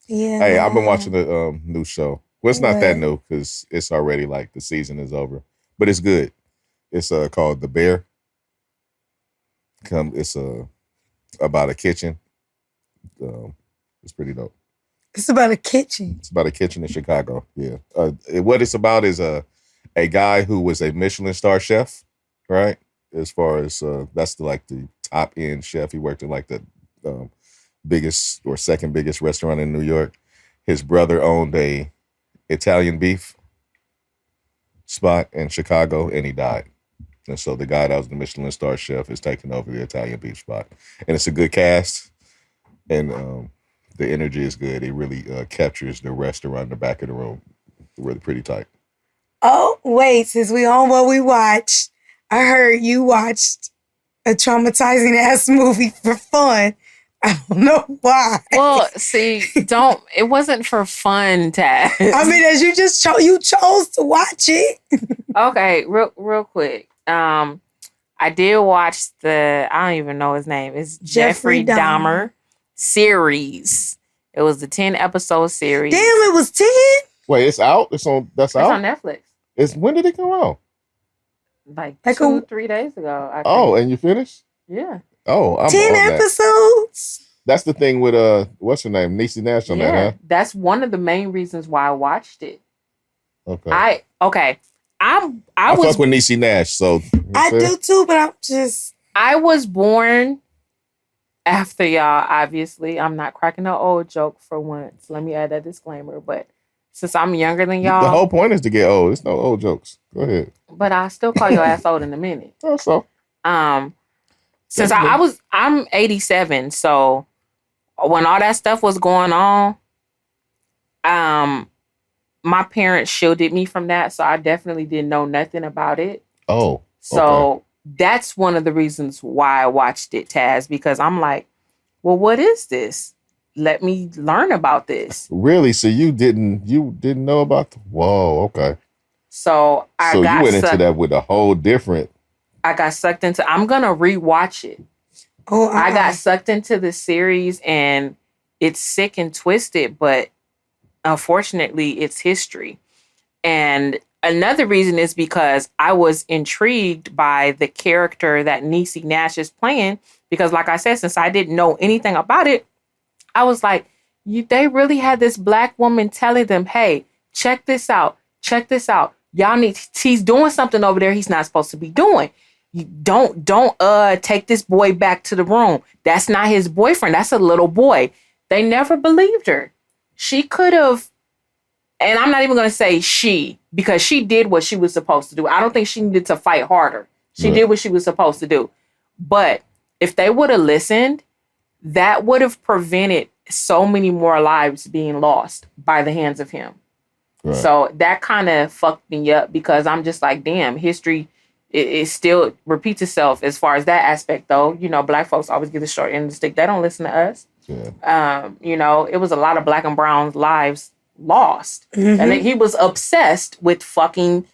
Yeah. Hey, I've been watching the new show. Well, it's not that new because it's already like the season is over, but it's good. It's called The Bear. It's about a kitchen. It's pretty dope. It's about a kitchen. It's about a kitchen in Chicago. Yeah. What it's about is a guy who was a Michelin star chef, right? As far as that's the top end chef. He worked in like the biggest or second biggest restaurant in New York. His brother owned a Italian beef spot in Chicago and he died. And so the guy that was the Michelin star chef is taking over the Italian beef spot. And it's a good cast and the energy is good. It really captures the restaurant in the back of the room. Really pretty tight. Oh, wait, since we on what we watched, I heard you watched a traumatizing ass movie for fun. I don't know why. Well, see, it wasn't for fun, Taz. I mean, as you just you chose to watch it. Okay, real quick. I did watch I don't even know his name. It's Jeffrey Dahmer series. It was the 10-episode series. Damn, it was 10? Wait, it's out? That's out? It's on Netflix. When did it come out? Like 2-3 days ago. I think. Oh, and you finished? Yeah. Oh, I'm 10 episodes? That's the thing with what's her name? Niecy Nash on that, huh? That's one of the main reasons why I watched it. Okay. I fuck with Niecy Nash, so I do too, but I was born after y'all, obviously. I'm not cracking an old joke for once. Let me add that disclaimer. But since I'm younger than y'all. The whole point is to get old. It's no old jokes. Go ahead. But I'll still call your ass old in a minute. Oh, so. Since I'm 87, so when all that stuff was going on, my parents shielded me from that, so I definitely didn't know nothing about it. Oh. Okay. So that's one of the reasons why I watched it, Taz, because I'm like, well, what is this? Let me learn about this. Really? So you didn't know about whoa, okay. So you went into that with a whole different. I got sucked into. I'm gonna rewatch it. Oh, I got sucked into the series, and it's sick and twisted, but unfortunately, it's history. And another reason is because I was intrigued by the character that Niecy Nash is playing. Because, like I said, since I didn't know anything about it, I was like, they really had this black woman telling them, "Hey, check this out. Check this out. Y'all he's doing something over there he's not supposed to be doing. You don't take this boy back to the room. That's not his boyfriend. That's a little boy." They never believed her. She could have and I'm not even going to say she, because she did what she was supposed to do. I don't think she needed to fight harder. She did what she was supposed to do. But if they would have listened, that would have prevented so many more lives being lost by the hands of him. Right. So that kind of fucked me up, because I'm just like, damn, history it still repeats itself as far as that aspect, though. You know, black folks always get the short end of the stick. They don't listen to us. Yeah. You know, it was a lot of black and brown lives lost. Mm-hmm. And he was obsessed with fucking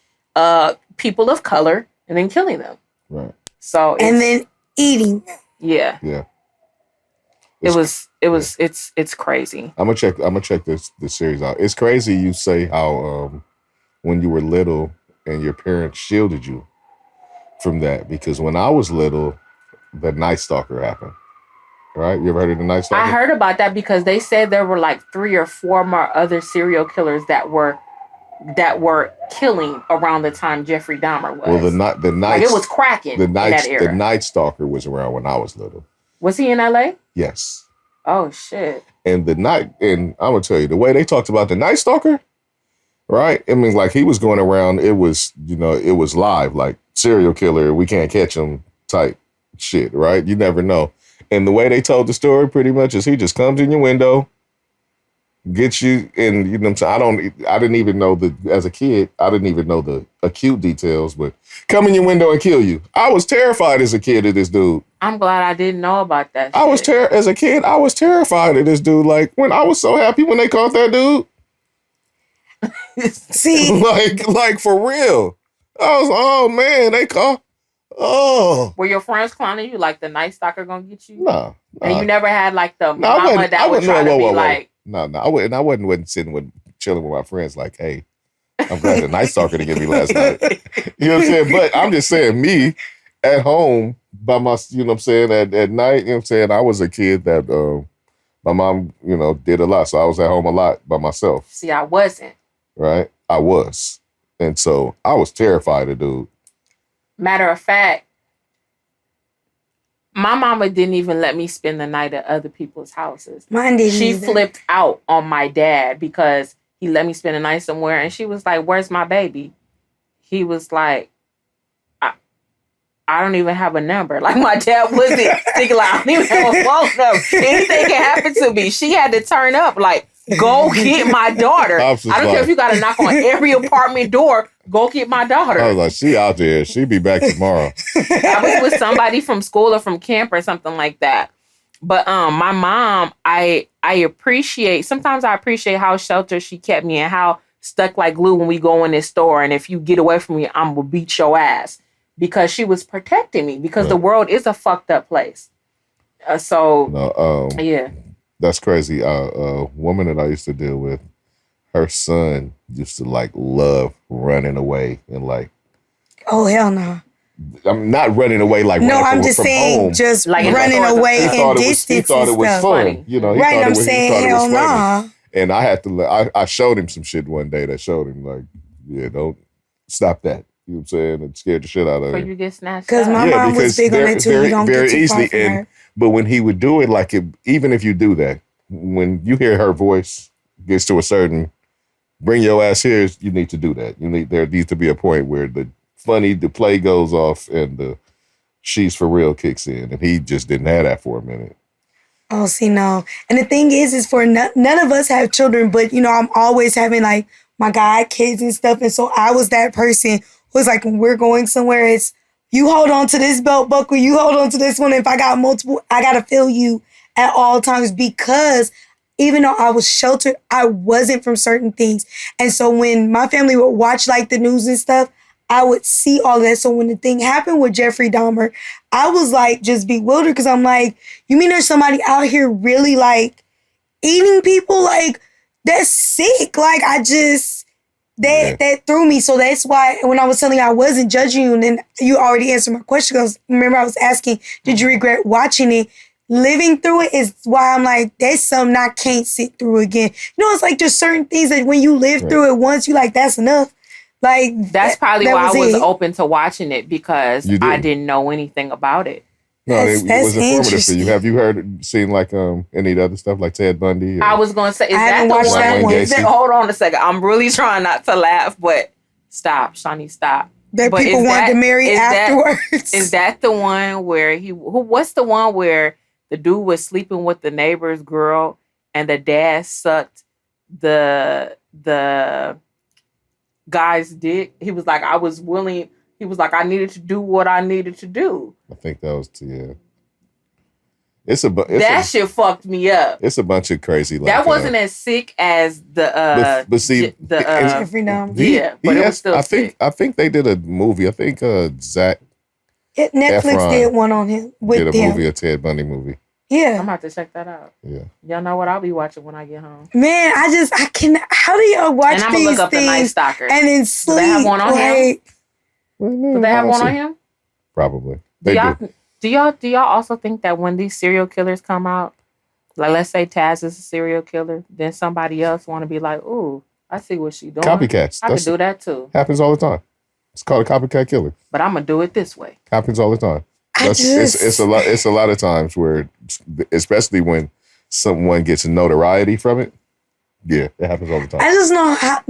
people of color and then killing them. Right. So and then eating them. Yeah. Yeah. It's crazy. I'm gonna check this series out. It's crazy you say how when you were little and your parents shielded you from that, because when I was little, the Night Stalker happened. Right? You ever heard of the Night Stalker? I heard about that because they said there were like 3 or 4 more other serial killers that were killing around the time Jeffrey Dahmer was. Well, the night like it was cracking in that era. The Night Stalker was around when I was little. Was he in LA? Yes. Oh shit. And I'm gonna tell you, the way they talked about the Night Stalker, right? I mean, like he was going around, it was live, like serial killer, we can't catch him type shit, right? You never know. And the way they told the story pretty much is he just comes in your window, gets you, and you know what I'm saying? I didn't even know as a kid, I didn't even know the acute details, but come in your window and kill you. I was terrified as a kid of this dude. I'm glad I didn't know about that shit. As a kid, I was terrified of this dude. Like, when I was so happy when they caught that dude. See? like for real. I was, oh man, they caught. Oh. Were your friends clowning you like the Night Stalker gonna get you? No. And you never had like the mama that would try to be like. No, I wouldn't. I wasn't sitting chilling with my friends like, hey, I'm glad the Night Stalker didn't get me last night. You know what I'm saying? But I'm just saying, me at home by my, you know what I'm saying, at night, you know what I'm saying, I was a kid that my mom, you know, did a lot. So I was at home a lot by myself. See, I wasn't. Right? I was. And so I was terrified of dude. Matter of fact, my mama didn't even let me spend the night at other people's houses. Mine didn't She either. flipped out on my dad because he let me spend the night somewhere. And she was like, where's my baby? He was like, I don't even have a number. Like, my dad wasn't thinking like, I don't even have a phone number. Anything can happen to me. She had to turn up like, go get my daughter. I don't care if you got to knock on every apartment door. Go get my daughter. I was like, she out there. She be back tomorrow. I was with somebody from school or from camp or something like that. But my mom, I appreciate, sometimes I appreciate how sheltered she kept me and how stuck like glue when we go in this store. And if you get away from me, I'm going to beat your ass. Because she was protecting me. Because the world is a fucked up place. Yeah. That's crazy. A woman that I used to deal with, her son used to like love running away and like. Oh, hell no. I'm not running away like no, I'm just from saying home. just like running away and distance. He thought it was fun. Funny. You know, right, I'm saying hell no. And I had to, I showed him some shit one day that showed him like, yeah, don't stop that. You know what I'm saying? It scared the shit out of him. Before you get snatched Because my mom was big on it too. You don't get too far from her. But when he would do it, like even if you do that, when you hear her voice gets to a certain, bring your ass here, you need to do that. There needs to be a point where the play goes off and the she's for real kicks in. And he just didn't have that for a minute. Oh, see, no. And the thing is for none of us have children, but, you know, I'm always having like my god kids and stuff. And so I was that person who was like, when we're going somewhere, it's you hold on to this belt buckle, you hold on to this one. If I got multiple, I got to feel you at all times, because even though I was sheltered, I wasn't from certain things. And so when my family would watch like the news and stuff, I would see all of that. So when the thing happened with Jeffrey Dahmer, I was like just bewildered, because I'm like, you mean there's somebody out here really like eating people? Like, that's sick. Like, that threw me. So that's why when I was telling you I wasn't judging you, and then you already answered my question, because remember I was asking, did you regret watching it? Living through it is why I'm like, that's something I can't sit through again. You know, it's like just certain things that when you live through it once, you like, that's enough. Like, that's probably why I was open to watching it, because I didn't know anything about it. No, it was informative for you. Have you seen like any of the other stuff like Ted Bundy? I was going to say, is that the one? Hold on a second. I'm really trying not to laugh, but stop, Shanni, stop. That but people wanted to marry afterwards. Is that the one where what's the one where the dude was sleeping with the neighbor's girl and the dad sucked the guy's dick? He was like, I was willing. He was like, I needed to do what I needed to do. I think that was shit fucked me up. It's a bunch of crazy. That wasn't as sick as the but see the Jeffrey Dahmer. Yeah, but it was still sick. I think they did a movie. I think Zach Netflix Efron did one on him with did a movie, a Ted Bundy movie. Yeah, I'm about to check that out. Yeah, y'all know what I'll be watching when I get home. Man, I can. How do y'all watch and these look up things the Night Stalker. And then sleep? Do they have one on him? Do they have one on him? Probably. Do y'all also think that when these serial killers come out, like let's say Taz is a serial killer, then somebody else want to be like, ooh, I see what she doing. Copycats. I could do that too. Happens all the time. It's called a copycat killer. But I'm gonna do it this way. Happens all the time. It's a lot of times where, especially when someone gets notoriety from it. Yeah, it happens all the time. I just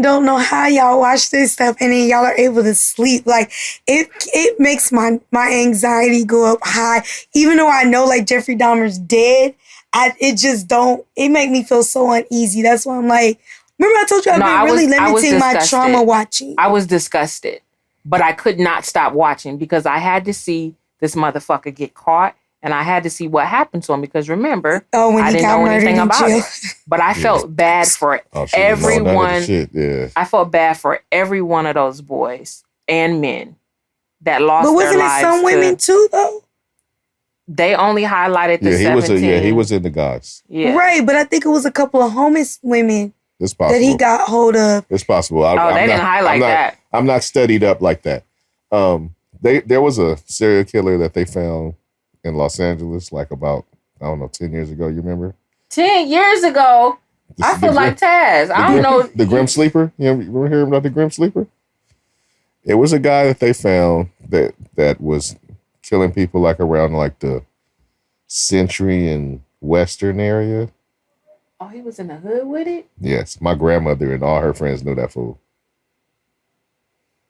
don't know how y'all watch this stuff and then y'all are able to sleep. Like it makes my anxiety go up high. Even though I know like Jeffrey Dahmer's dead, it make me feel so uneasy. That's why I'm like, remember I told you I've been really limiting my trauma watching. I was disgusted, but I could not stop watching because I had to see this motherfucker get caught. And I had to see what happened to him because remember, I didn't know anything about it. But I felt bad for everyone. I felt bad for every one of those boys and men that lost their lives. But wasn't it some women too, though? They only highlighted the 17. He was in the guys. Yeah. Right, but I think it was a couple of homeless women that he got hold of. It's possible. They didn't highlight that. I'm not studied up like that. There was a serial killer that they found in Los Angeles, like about, 10 years ago. You remember? 10 years ago? I feel like Taz. I don't know. The Grim Sleeper? You ever hear about the Grim Sleeper? It was a guy that they found that was killing people like around like the Century and Western area. Oh, he was in the hood with it? Yes. My grandmother and all her friends knew that fool.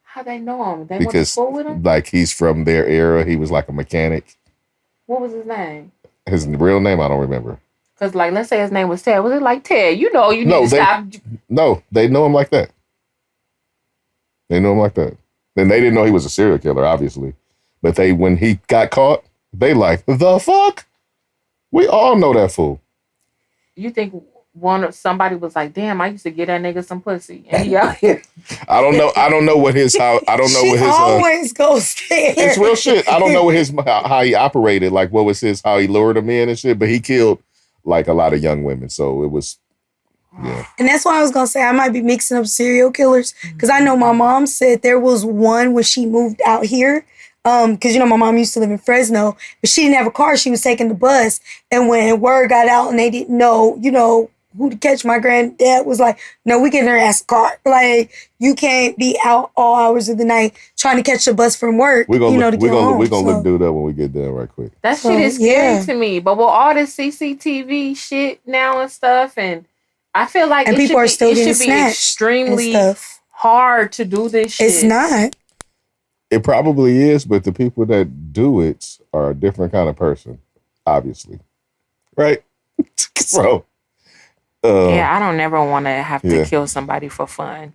How they know him? They went to school with him? Like he's from their era. He was like a mechanic. What was his name? His real name, I don't remember. Because, like, let's say his name was Ted. Was it like Ted? You know, need to stop. No, they know him like that. They know him like that. Then they didn't know he was a serial killer, obviously. But when he got caught, they like, the fuck? We all know that fool. You think somebody was like, damn, I used to get that nigga some pussy. And he out here. I don't know what his always goes there. It's real shit. I don't know how he operated, like what was how he lured them in and shit, but he killed like a lot of young women. So it was, yeah. And that's why I was going to say I might be mixing up serial killers because I know my mom said there was one when she moved out here. Because, my mom used to live in Fresno, but she didn't have a car. She was taking the bus. And when word got out and they didn't know, who to catch, my granddad was like, no, we getting her ass a car. Like, you can't be out all hours of the night trying to catch the bus from work, to get home. We're going to look dude up when we get done right quick. That shit is scary to me. But with all this CCTV shit now and stuff, and I feel like it should be extremely hard to do this shit. It's not. It probably is, but the people that do it are a different kind of person, obviously. Right? So... I don't ever want to have to kill somebody for fun.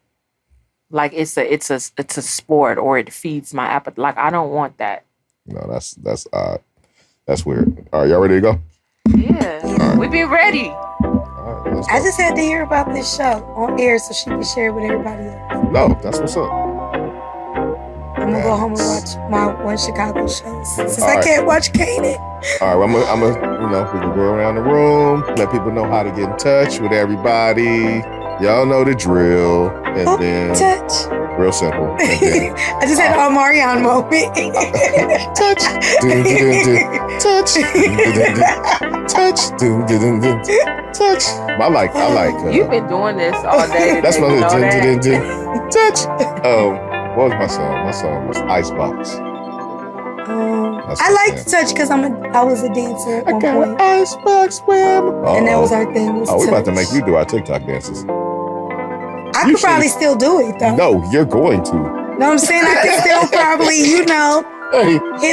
Like it's a sport or it feeds my appetite. Like I don't want that. No, that's odd. That's weird. All right, y'all ready to go? Yeah, right. We be ready. All right, I just had to hear about this show on air so she can share it with everybody else. No, that's what's up. I'm gonna go home and watch my One Chicago show since I can't watch Kanan. All right, I'm gonna, we can go around the room, let people know how to get in touch with everybody. Y'all know the drill. And then touch. Real simple. And then, I just had an Marion moment. Touch. Touch. Touch. Touch. I like. You've been doing this all day. That's my touch. What was my song? My song was Icebox. I like to touch because I was a dancer at one point. Icebox swim. And that was our thing. We're about to make you do our TikTok dances. I could probably still do it though. No, you're going to. No, I'm saying I could still probably, hit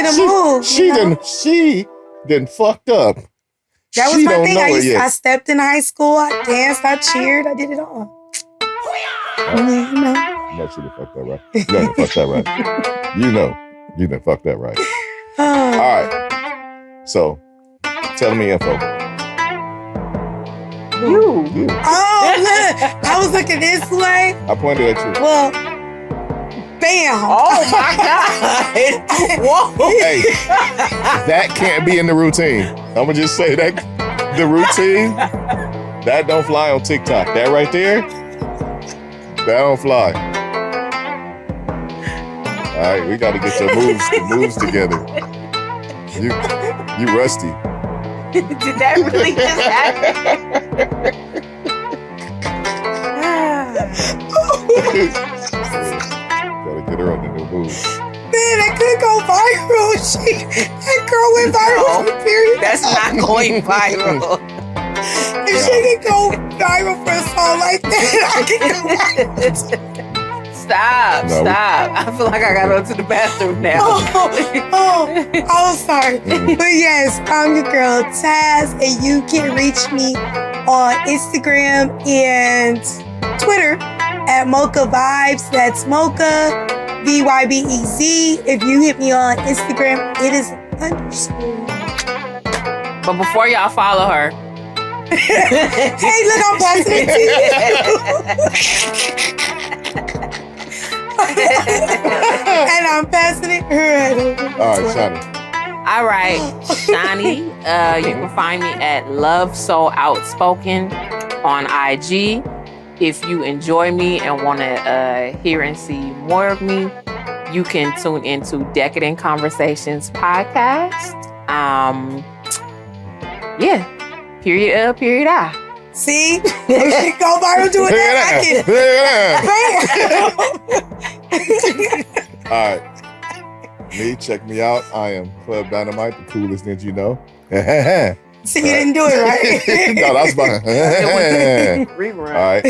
a move. She done fucked up. That was my thing. I stepped in high school. I danced. I cheered. I did it all. No, she done fucked that right. You done fucked that right. You done fucked that right. All right. So, tell me info. You. Oh, look. I was looking this way. I pointed at you. Well, bam. Oh, my God. Whoa. Hey, that can't be in the routine. I'm going to just say that. The routine, that don't fly on TikTok. That right there, that don't fly. All right, we got to get your moves together. You rusty. Did that really just happen? Gotta get her on the new moves. Man, that could go viral. That girl went viral for the period. That's not going viral. If she could go viral for a song like that, I can go viral. Stop. I feel like I gotta go to the bathroom now. Oh, sorry. But yes, I'm your girl, Taz, and you can reach me on Instagram and Twitter at Mocha Vibes. That's Mocha, VYBEZ. If you hit me on Instagram, it is _. But before y'all follow her. Hey, look, I'm passing it to you. And I'm passing it her over. All right, Shanni. All right, Shanni. You can find me at Love So Outspoken on IG. If you enjoy me and want to hear and see more of me, you can tune into Decadent Conversations podcast. Period I. See? If she go viral doing that, All right. Me, check me out. I am Club Dynamite, the coolest ninja you know. See, you didn't do it right. No, that was fine. Rerun. All right.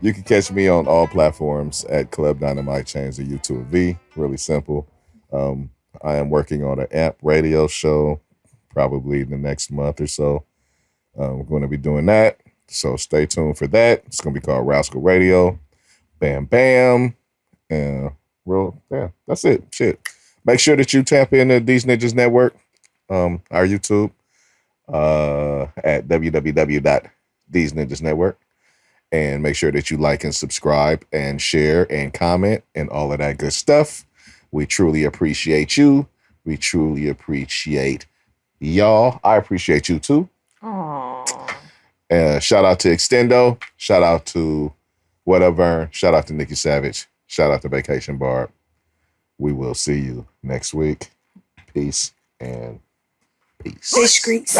You can catch me on all platforms at Club Dynamite. Change the U to a V. Really simple. I am working on an amp radio show probably in the next month or so. We're going to be doing that. So stay tuned for that. It's going to be called Rascal Radio. Bam, bam. And that's it. Shit. Make sure that you tap into Deez Ninjas Network, our YouTube, at www.Deez Ninjas Network. And make sure that you like and subscribe and share and comment and all of that good stuff. We truly appreciate you. We truly appreciate y'all. I appreciate you too. Aww. Shout out to Extendo. Shout out to Whatever. Shout out to Nikki Savage. Shout out to Vacation Barb. We will see you next week. Peace and peace. Fish grease.